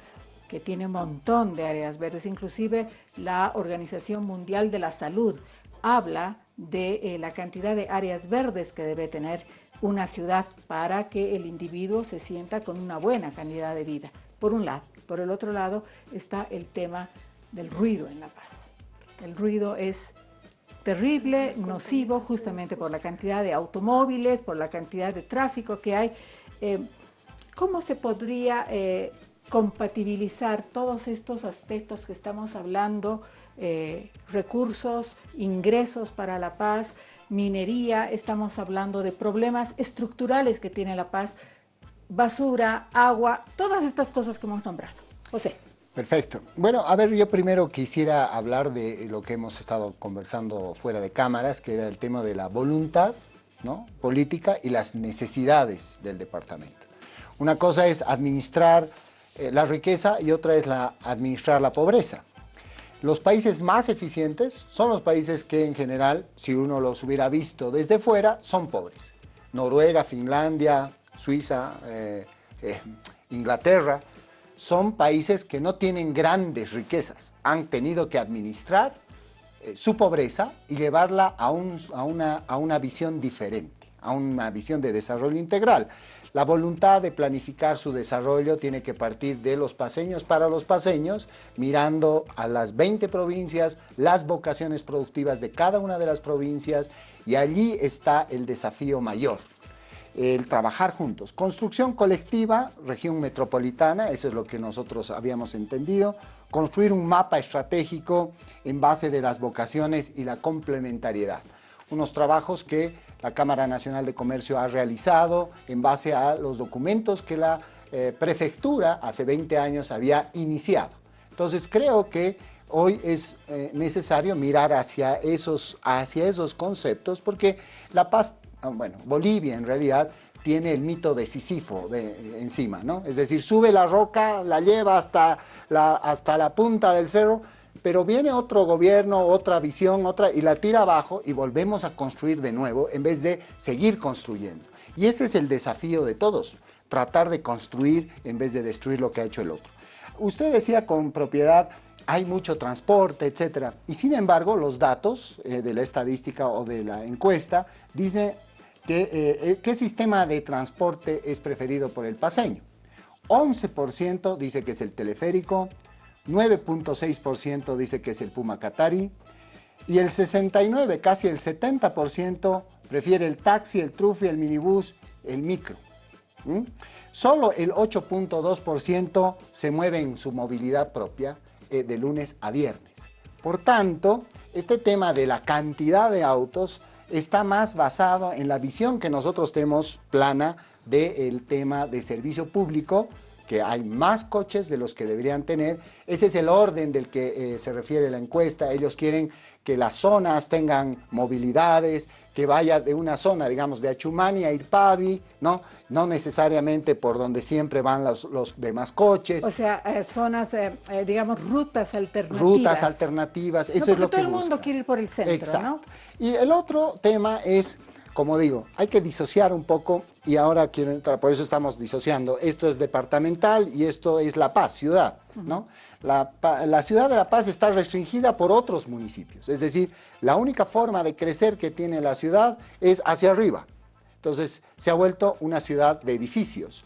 que tiene un montón de áreas verdes, inclusive la Organización Mundial de la Salud habla de la cantidad de áreas verdes que debe tener una ciudad para que el individuo se sienta con una buena calidad de vida, por un lado. Por el otro lado está el tema del ruido en La Paz. El ruido es terrible, nocivo, justamente por la cantidad de automóviles, por la cantidad de tráfico que hay. ¿Cómo se podría compatibilizar todos estos aspectos que estamos hablando, recursos, ingresos para La Paz, minería, estamos hablando de problemas estructurales que tiene La Paz, basura, agua, todas estas cosas que hemos nombrado? José.
Perfecto. Bueno, a ver, yo primero quisiera hablar de lo que hemos estado conversando fuera de cámaras, que era el tema de la voluntad, ¿no?, política y las necesidades del departamento. Una cosa es administrar la riqueza y otra es administrar la pobreza. Los países más eficientes son los países que en general, si uno los hubiera visto desde fuera, son pobres. Noruega, Finlandia, Suiza, Inglaterra, son países que no tienen grandes riquezas. Han tenido que administrar su pobreza y llevarla a una visión diferente, a una visión de desarrollo integral. La voluntad de planificar su desarrollo tiene que partir de los paceños para los paceños, mirando a las 20 provincias, las vocaciones productivas de cada una de las provincias, y allí está el desafío mayor, el trabajar juntos. Construcción colectiva, región metropolitana, eso es lo que nosotros habíamos entendido, construir un mapa estratégico en base de las vocaciones y la complementariedad. Unos trabajos que la Cámara Nacional de Comercio ha realizado en base a los documentos que la prefectura hace 20 años había iniciado. Entonces creo que hoy es necesario mirar hacia esos conceptos, porque La Paz, bueno, Bolivia en realidad tiene el mito de Sísifo encima, ¿no? Es decir, sube la roca, la lleva hasta la punta del cerro, pero viene otro gobierno, otra visión, y la tira abajo y volvemos a construir de nuevo en vez de seguir construyendo. Y ese es el desafío de todos, tratar de construir en vez de destruir lo que ha hecho el otro. Usted decía con propiedad, hay mucho transporte, etcétera, y sin embargo los datos de la estadística o de la encuesta dicen que ¿qué sistema de transporte es preferido por el paceño? 11% dice que es el teleférico, 9.6% dice que es el Puma Catarí, y el 69%, casi el 70%, prefiere el taxi, el trufi, el minibús, el micro. Solo el 8.2% se mueve en su movilidad propia de lunes a viernes. Por tanto, este tema de la cantidad de autos está más basado en la visión que nosotros tenemos plana del tema de servicio público, que hay más coches de los que deberían tener. Ese es el orden del que se refiere la encuesta. Ellos quieren que las zonas tengan movilidades, que vaya de una zona, digamos, de Achumani a Irpavi, ¿no? No necesariamente por donde siempre van los demás coches.
O sea, zonas, digamos, rutas alternativas.
Rutas alternativas, eso es lo que
todo el mundo
busca.
quiere ir por el centro,
exacto,
¿no?
Y el otro tema es, como digo, hay que disociar un poco, y ahora quiero entrar, por eso estamos disociando. Esto es departamental y esto es La Paz, ciudad, ¿no? La ciudad de La Paz está restringida por otros municipios, es decir, la única forma de crecer que tiene la ciudad es hacia arriba. Entonces se ha vuelto una ciudad de edificios,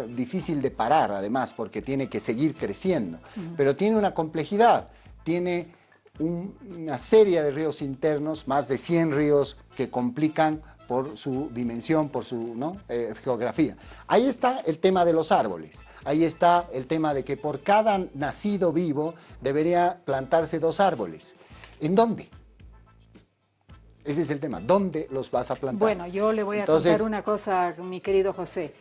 difícil de parar además, porque tiene que seguir creciendo, pero tiene una complejidad, tiene una serie de ríos internos, más de 100 ríos que complican por su dimensión, por su geografía. Ahí está el tema de los árboles, ahí está el tema de que por cada nacido vivo debería plantarse 2 árboles. ¿En dónde? Ese es el tema. ¿Dónde los vas a plantar?
Bueno, yo le voy a contar una cosa, mi querido José.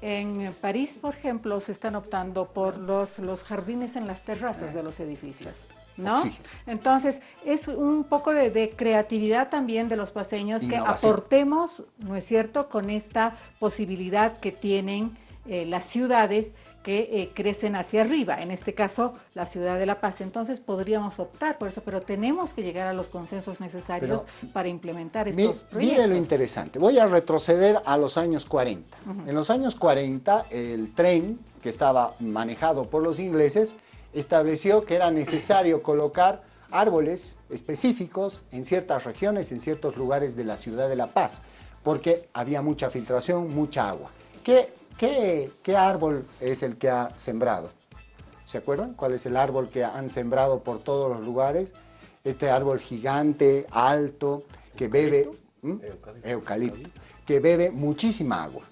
En París, por ejemplo, se están optando por los jardines en las terrazas de los edificios, ¿no? Sí. Entonces, es un poco de creatividad también de los paseños, que aportemos, ¿no es cierto?, con esta posibilidad que tienen las ciudades que crecen hacia arriba, en este caso la ciudad de La Paz. Entonces podríamos optar por eso, pero tenemos que llegar a los consensos necesarios para implementar estos proyectos.
Mire lo interesante, voy a retroceder a los años 40. En los años 40 el tren, que estaba manejado por los ingleses, estableció que era necesario colocar árboles específicos en ciertas regiones, en ciertos lugares de la ciudad de La Paz, porque había mucha filtración, mucha agua. ¿Qué árbol es el que ha sembrado? ¿Se acuerdan? ¿Cuál es el árbol que han sembrado por todos los lugares? Este árbol gigante, alto, que bebe... Eucalipto. Que bebe muchísima agua.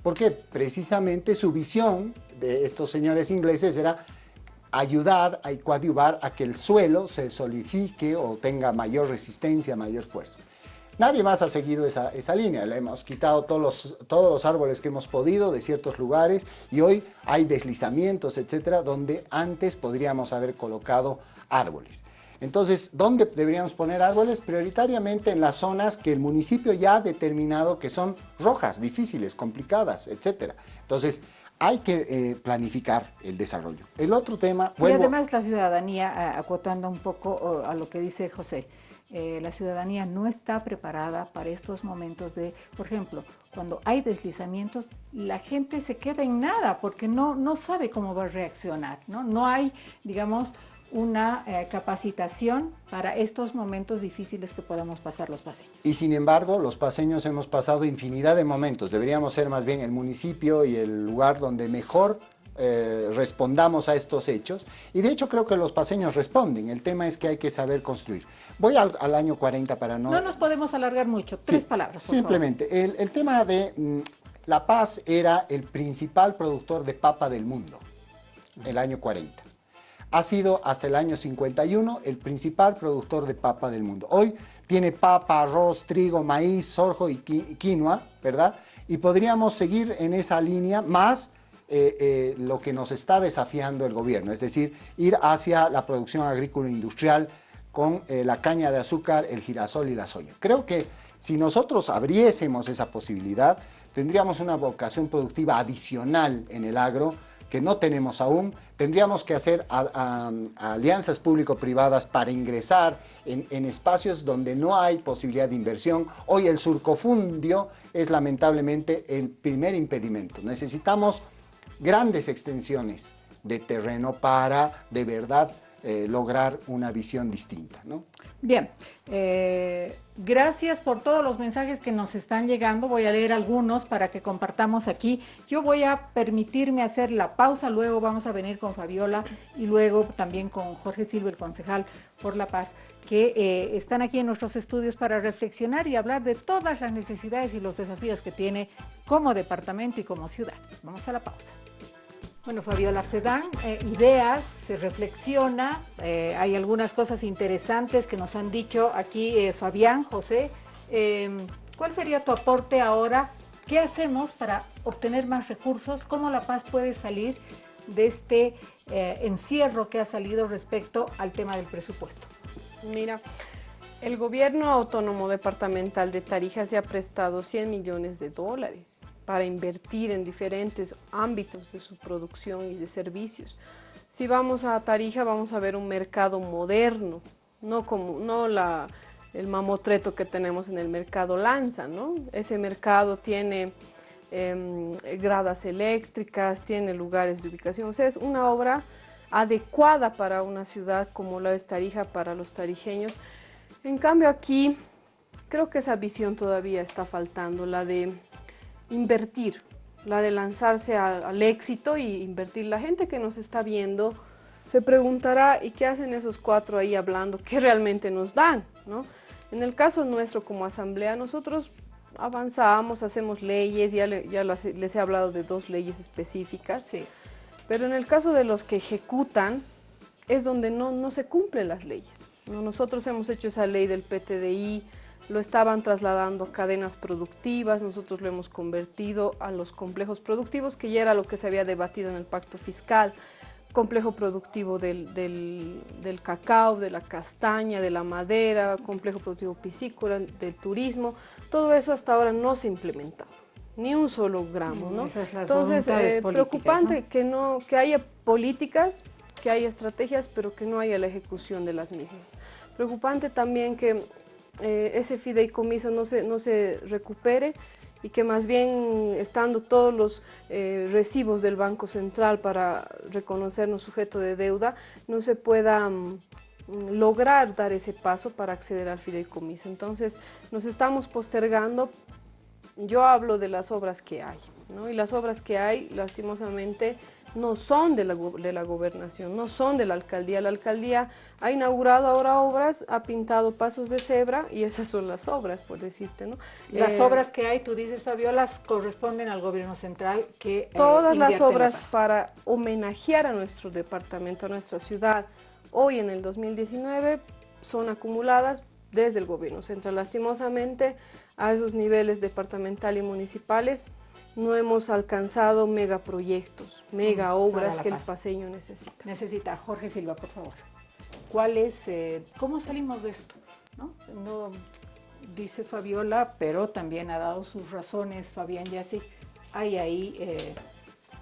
Porque precisamente su visión de estos señores ingleses era ayudar a coadyuvar a que el suelo se solidifique o tenga mayor resistencia, mayor fuerza. Nadie más ha seguido esa línea. Le hemos quitado todos los árboles que hemos podido de ciertos lugares y hoy hay deslizamientos, etcétera, donde antes podríamos haber colocado árboles. Entonces, ¿dónde deberíamos poner árboles? Prioritariamente en las zonas que el municipio ya ha determinado que son rojas, difíciles, complicadas, etcétera. Entonces, hay que planificar el desarrollo. El otro tema...
Y además la ciudadanía, acotando un poco a lo que dice José, la ciudadanía no está preparada para estos momentos de, por ejemplo, cuando hay deslizamientos, la gente se queda en nada porque no sabe cómo va a reaccionar, ¿no? No hay, digamos, una capacitación para estos momentos difíciles que podamos pasar los paseños.
Y sin embargo, los paseños hemos pasado infinidad de momentos. Deberíamos ser más bien el municipio y el lugar donde mejor respondamos a estos hechos, y de hecho creo que los paseños responden. El tema es que hay que saber construir. Voy al año 40 para no...
No nos podemos alargar mucho, tres palabras, por
simplemente, favor. El tema de La Paz era el principal productor de papa del mundo, el año 40. Ha sido hasta el año 51 el principal productor de papa del mundo. Hoy tiene papa, arroz, trigo, maíz, sorgo y quinoa, ¿verdad? Y podríamos seguir en esa línea más lo que nos está desafiando el gobierno, es decir, ir hacia la producción agrícola industrial con la caña de azúcar, el girasol y la soya. Creo que si nosotros abriésemos esa posibilidad, tendríamos una vocación productiva adicional en el agro que no tenemos aún. Tendríamos que hacer alianzas público-privadas para ingresar en espacios donde no hay posibilidad de inversión. Hoy el surcofundio es lamentablemente el primer impedimento. Necesitamos grandes extensiones de terreno para de verdad lograr una visión distinta, ¿no?
Bien, gracias por todos los mensajes que nos están llegando. Voy a leer algunos para que compartamos aquí. Yo voy a permitirme hacer la pausa, luego vamos a venir con Fabiola y luego también con Jorge Silva, el concejal por La Paz, que están aquí en nuestros estudios para reflexionar y hablar de todas las necesidades y los desafíos que tiene como departamento y como ciudad. Vamos a la pausa. Bueno, Fabiola, se dan ideas, se reflexiona, hay algunas cosas interesantes que nos han dicho aquí Fabián, José. ¿Cuál sería tu aporte ahora? ¿Qué hacemos para obtener más recursos? ¿Cómo La Paz puede salir de este encierro que ha salido respecto al tema del presupuesto?
Mira, el gobierno autónomo departamental de Tarija se ha prestado $100 millones para invertir en diferentes ámbitos de su producción y de servicios. Si vamos a Tarija vamos a ver un mercado moderno, no el mamotreto que tenemos en el mercado Lanza, ¿no? Ese mercado tiene gradas eléctricas, tiene lugares de ubicación, o sea, es una obra adecuada para una ciudad como la es Tarija, para los tarijeños. En cambio aquí creo que esa visión todavía está faltando, la de invertir, la de lanzarse al éxito y invertir. La gente que nos está viendo se preguntará, ¿y qué hacen esos cuatro ahí hablando? ¿Qué realmente nos dan, ¿no? En el caso nuestro como asamblea, nosotros avanzamos, hacemos leyes, les he hablado de 2 leyes específicas, sí. Pero en el caso de los que ejecutan es donde no se cumplen las leyes, ¿no? Nosotros hemos hecho esa ley del PTDI, lo estaban trasladando a cadenas productivas, nosotros lo hemos convertido a los complejos productivos, que ya era lo que se había debatido en el pacto fiscal, complejo productivo del cacao, de la castaña, de la madera, complejo productivo piscícola, del turismo, todo eso hasta ahora no se ha implementado, ni un solo gramo, ¿no? Entonces, preocupante, ¿no? Que haya políticas, que haya estrategias, pero que no haya la ejecución de las mismas. Preocupante también que ese fideicomiso no se recupere y que más bien, estando todos los recibos del Banco Central para reconocernos sujeto de deuda, no se pueda lograr dar ese paso para acceder al fideicomiso. Entonces, nos estamos postergando. Yo hablo de las obras que hay, ¿no? Y las obras que hay, lastimosamente, no son de la gobernación, no son de la alcaldía. La alcaldía ha inaugurado ahora obras, ha pintado pasos de cebra y esas son las obras, por decirte, ¿no?
Las obras que hay, tú dices, Fabiola, corresponden al gobierno central que
todas las obras para homenajear a nuestro departamento, a nuestra ciudad, hoy en el 2019, son acumuladas desde el gobierno central. Lastimosamente, a esos niveles departamental y municipales, no hemos alcanzado megaproyectos, mega obras que el paseño necesita.
Jorge Silva, por favor. ¿Cómo salimos de esto? No, dice Fabiola, pero también ha dado sus razones, Fabián Yassi. Hay ahí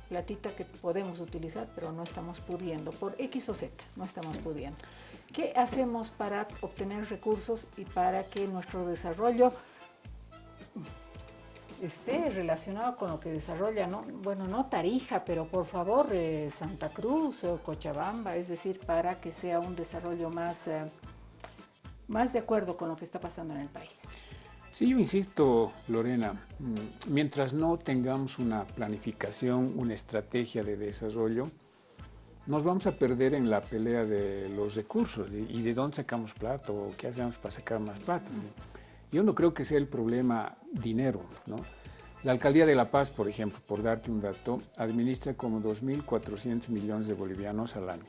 platita que podemos utilizar, pero no estamos pudiendo, por X o Z, no estamos pudiendo. ¿Qué hacemos para obtener recursos y para que nuestro desarrollo esté relacionado con lo que desarrolla, ¿no? Bueno, no Tarija, pero por favor Santa Cruz o Cochabamba, es decir, para que sea un desarrollo más de acuerdo con lo que está pasando en el país?
Sí, yo insisto, Lorena, mientras no tengamos una planificación, una estrategia de desarrollo, nos vamos a perder en la pelea de los recursos y de dónde sacamos plata o qué hacemos para sacar más plata. Yo no creo que sea el problema dinero, ¿no? La Alcaldía de La Paz, por ejemplo, por darte un dato, administra como 2.400 millones de bolivianos al año.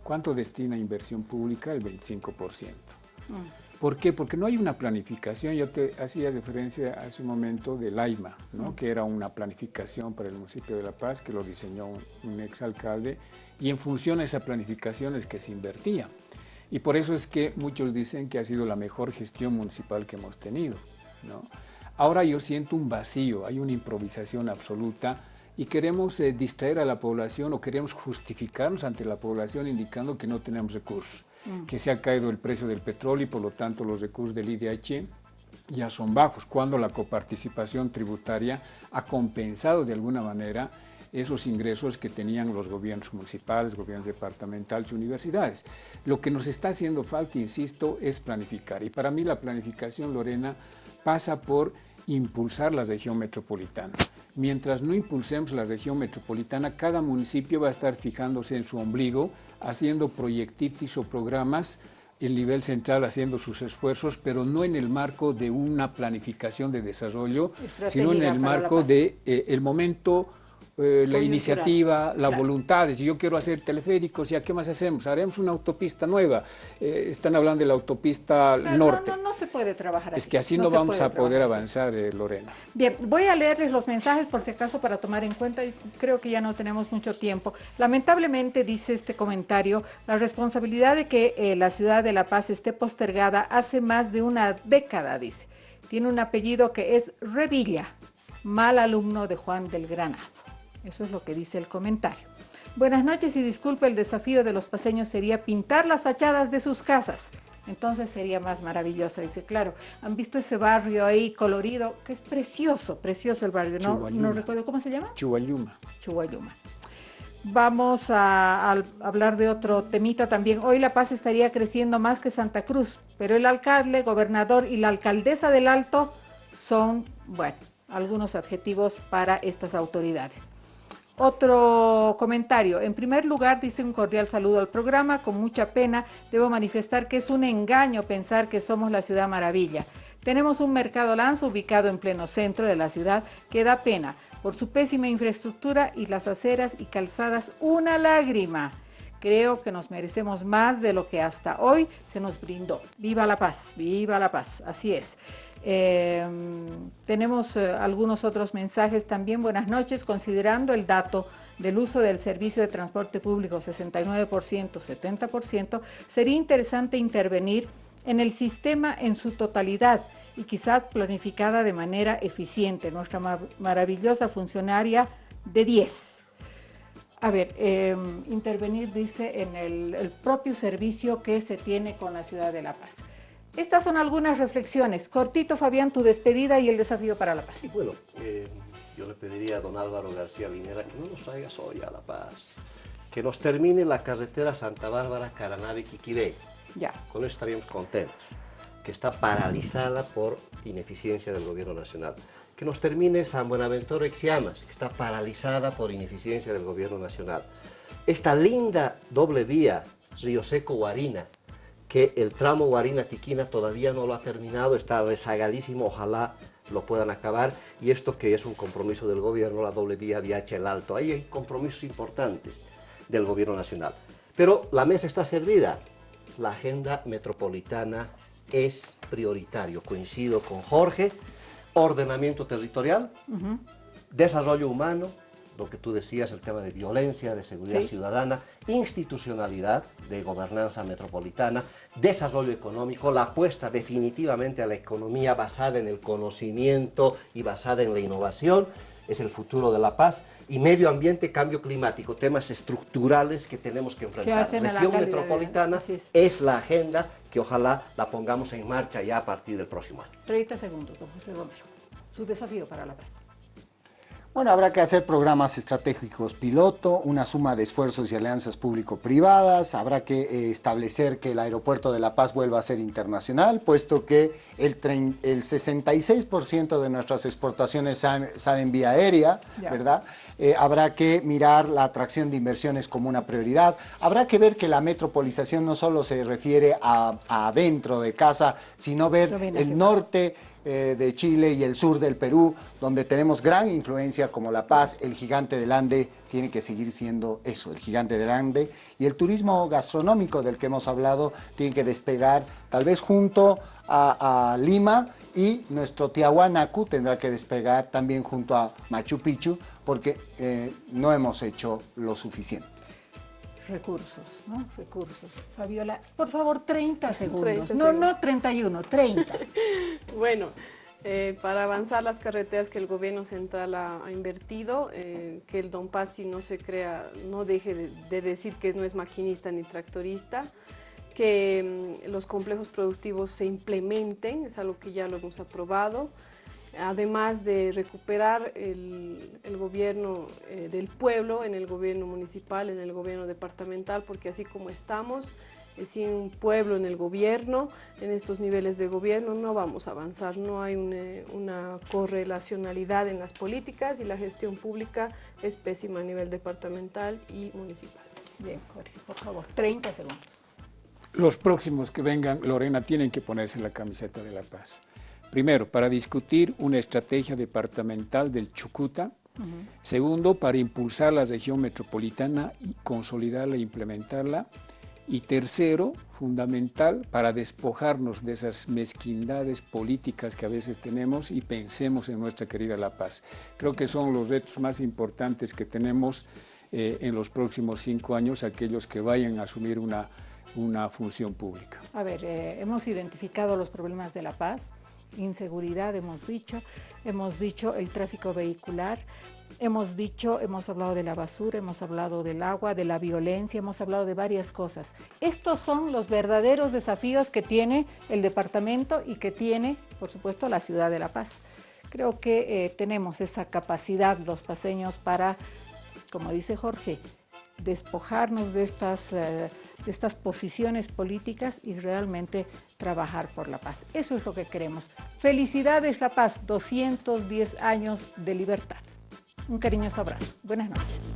¿Cuánto destina a inversión pública? El 25%. ¿Por qué? Porque no hay una planificación. Yo te hacía referencia hace un momento del AIMA, ¿no? Que era una planificación para el municipio de La Paz, que lo diseñó un exalcalde, y en función a esa planificación es que se invertía. Y por eso es que muchos dicen que ha sido la mejor gestión municipal que hemos tenido, ¿no? Ahora yo siento un vacío, hay una improvisación absoluta y queremos distraer a la población o queremos justificarnos ante la población indicando que no tenemos recursos, que se ha caído el precio del petróleo y por lo tanto los recursos del IDH ya son bajos, cuando la coparticipación tributaria ha compensado de alguna manera esos ingresos que tenían los gobiernos municipales, gobiernos departamentales y universidades. Lo que nos está haciendo falta, insisto, es planificar. Y para mí la planificación, Lorena, pasa por impulsar la región metropolitana. Mientras no impulsemos la región metropolitana, cada municipio va a estar fijándose en su ombligo, haciendo proyectitis o programas, el nivel central haciendo sus esfuerzos, pero no en el marco de una planificación de desarrollo, sino en el marco de el momento, la iniciativa, la voluntad. Si yo quiero hacer teleféricos, ¿ya qué más hacemos? Haremos una autopista nueva. Están hablando de la autopista norte.
No se puede trabajar así.
Es que así no vamos a poder avanzar, Lorena.
Bien, voy a leerles los mensajes por si acaso para tomar en cuenta, y creo que ya no tenemos mucho tiempo. Lamentablemente, dice este comentario, la responsabilidad de que la ciudad de La Paz esté postergada hace más de una década, dice. Tiene un apellido que es Revilla, mal alumno de Juan del Granado. Eso es lo que dice el comentario. Buenas noches y disculpe, el desafío de los paseños sería pintar las fachadas de sus casas. Entonces sería más maravillosa. Dice, claro, han visto ese barrio ahí colorido, que es precioso, precioso el barrio. No recuerdo cómo se llama.
Chuayuma.
Vamos a hablar de otro temita también. Hoy La Paz estaría creciendo más que Santa Cruz, pero el alcalde, gobernador y la alcaldesa del Alto son, bueno, algunos adjetivos para estas autoridades. Otro comentario. En primer lugar, dice un cordial saludo al programa. Con mucha pena debo manifestar que es un engaño pensar que somos la ciudad maravilla. Tenemos un mercado Lanza ubicado en pleno centro de la ciudad que da pena por su pésima infraestructura y las aceras y calzadas una lágrima. Creo que nos merecemos más de lo que hasta hoy se nos brindó. ¡Viva la paz! ¡Viva la paz! Así es. Tenemos algunos otros mensajes también. Buenas noches. Considerando el dato del uso del servicio de transporte público, 69%, 70%, sería interesante intervenir en el sistema en su totalidad y quizás planificada de manera eficiente. Nuestra maravillosa funcionaria de 10. A ver, intervenir, dice, en el propio servicio que se tiene con la ciudad de La Paz. Estas son algunas reflexiones. Cortito, Fabián, tu despedida y el desafío para La Paz.
Sí, bueno, yo le pediría a don Álvaro García Linera que no nos traiga soya a La Paz, que nos termine la carretera Santa Bárbara, Caranavi, Quiquibé.
Ya.
Con eso estaríamos contentos, que está paralizada por ineficiencia del gobierno nacional. Que nos termine San Buenaventura Exiamas, que está paralizada por ineficiencia del gobierno nacional. Esta linda doble vía Río Seco-Guarina, que el tramo Guarina-Tiquina todavía no lo ha terminado, está rezagadísimo, ojalá lo puedan acabar, y esto que es un compromiso del gobierno, la doble vía Viache-El Alto. Ahí hay compromisos importantes del gobierno nacional. Pero la mesa está servida, la agenda metropolitana es prioritario, coincido con Jorge. Ordenamiento territorial, desarrollo humano, lo que tú decías, el tema de violencia, de seguridad ciudadana, institucionalidad, de gobernanza metropolitana, desarrollo económico, la apuesta definitivamente a la economía basada en el conocimiento y basada en la innovación, es el futuro de La Paz, y medio ambiente, cambio climático, temas estructurales que tenemos que enfrentar. Región metropolitana es la agenda que ojalá la pongamos en marcha ya a partir del próximo año.
30 segundos, don José Romero. Su desafío para La Paz.
Bueno, habrá que hacer programas estratégicos piloto, una suma de esfuerzos y alianzas público-privadas, habrá que establecer que el aeropuerto de La Paz vuelva a ser internacional, puesto que el 66% de nuestras exportaciones salen vía aérea, ¿verdad? Habrá que mirar la atracción de inversiones como una prioridad, habrá que ver que la metropolización no solo se refiere a dentro de casa, sino ver el norte de Chile y el sur del Perú, donde tenemos gran influencia como La Paz. El gigante del Ande tiene que seguir siendo eso, el gigante del Ande, y el turismo gastronómico del que hemos hablado tiene que despegar, tal vez junto a Lima, y nuestro Tiahuanacu tendrá que despegar también junto a Machu Picchu, porque no hemos hecho lo suficiente.
Recursos, ¿no? Recursos. Fabiola, por favor, 30 segundos.
30 segundos.
No 31, 30.
Bueno, para avanzar las carreteras que el gobierno central ha invertido, que el Don Pazzi no se crea, no deje de decir que no es maquinista ni tractorista, que los complejos productivos se implementen, es algo que ya lo hemos aprobado, además de recuperar el gobierno del pueblo en el gobierno municipal, en el gobierno departamental, porque así como estamos, sin un pueblo en el gobierno, en estos niveles de gobierno, no vamos a avanzar, no hay una correlacionalidad en las políticas y la gestión pública es pésima a nivel departamental y municipal.
Bien, Jorge, por favor, 30 segundos.
Los próximos que vengan, Lorena, tienen que ponerse la camiseta de La Paz. Primero, para discutir una estrategia departamental del Chucuta. Segundo, para impulsar la región metropolitana y consolidarla e implementarla. Y tercero, fundamental, para despojarnos de esas mezquindades políticas que a veces tenemos y pensemos en nuestra querida La Paz. Creo que son los retos más importantes que tenemos en los próximos 5 años, aquellos que vayan a asumir una función pública.
A ver, hemos identificado los problemas de La Paz. Inseguridad, hemos dicho el tráfico vehicular, hemos hablado de la basura, hemos hablado del agua, de la violencia, hemos hablado de varias cosas. Estos son los verdaderos desafíos que tiene el departamento y que tiene, por supuesto, la ciudad de La Paz. Creo que tenemos esa capacidad los paceños para, como dice Jorge, despojarnos de estas posiciones políticas y realmente trabajar por la paz. Eso es lo que queremos. Felicidades La Paz, 210 años de libertad. Un cariñoso abrazo. Buenas noches.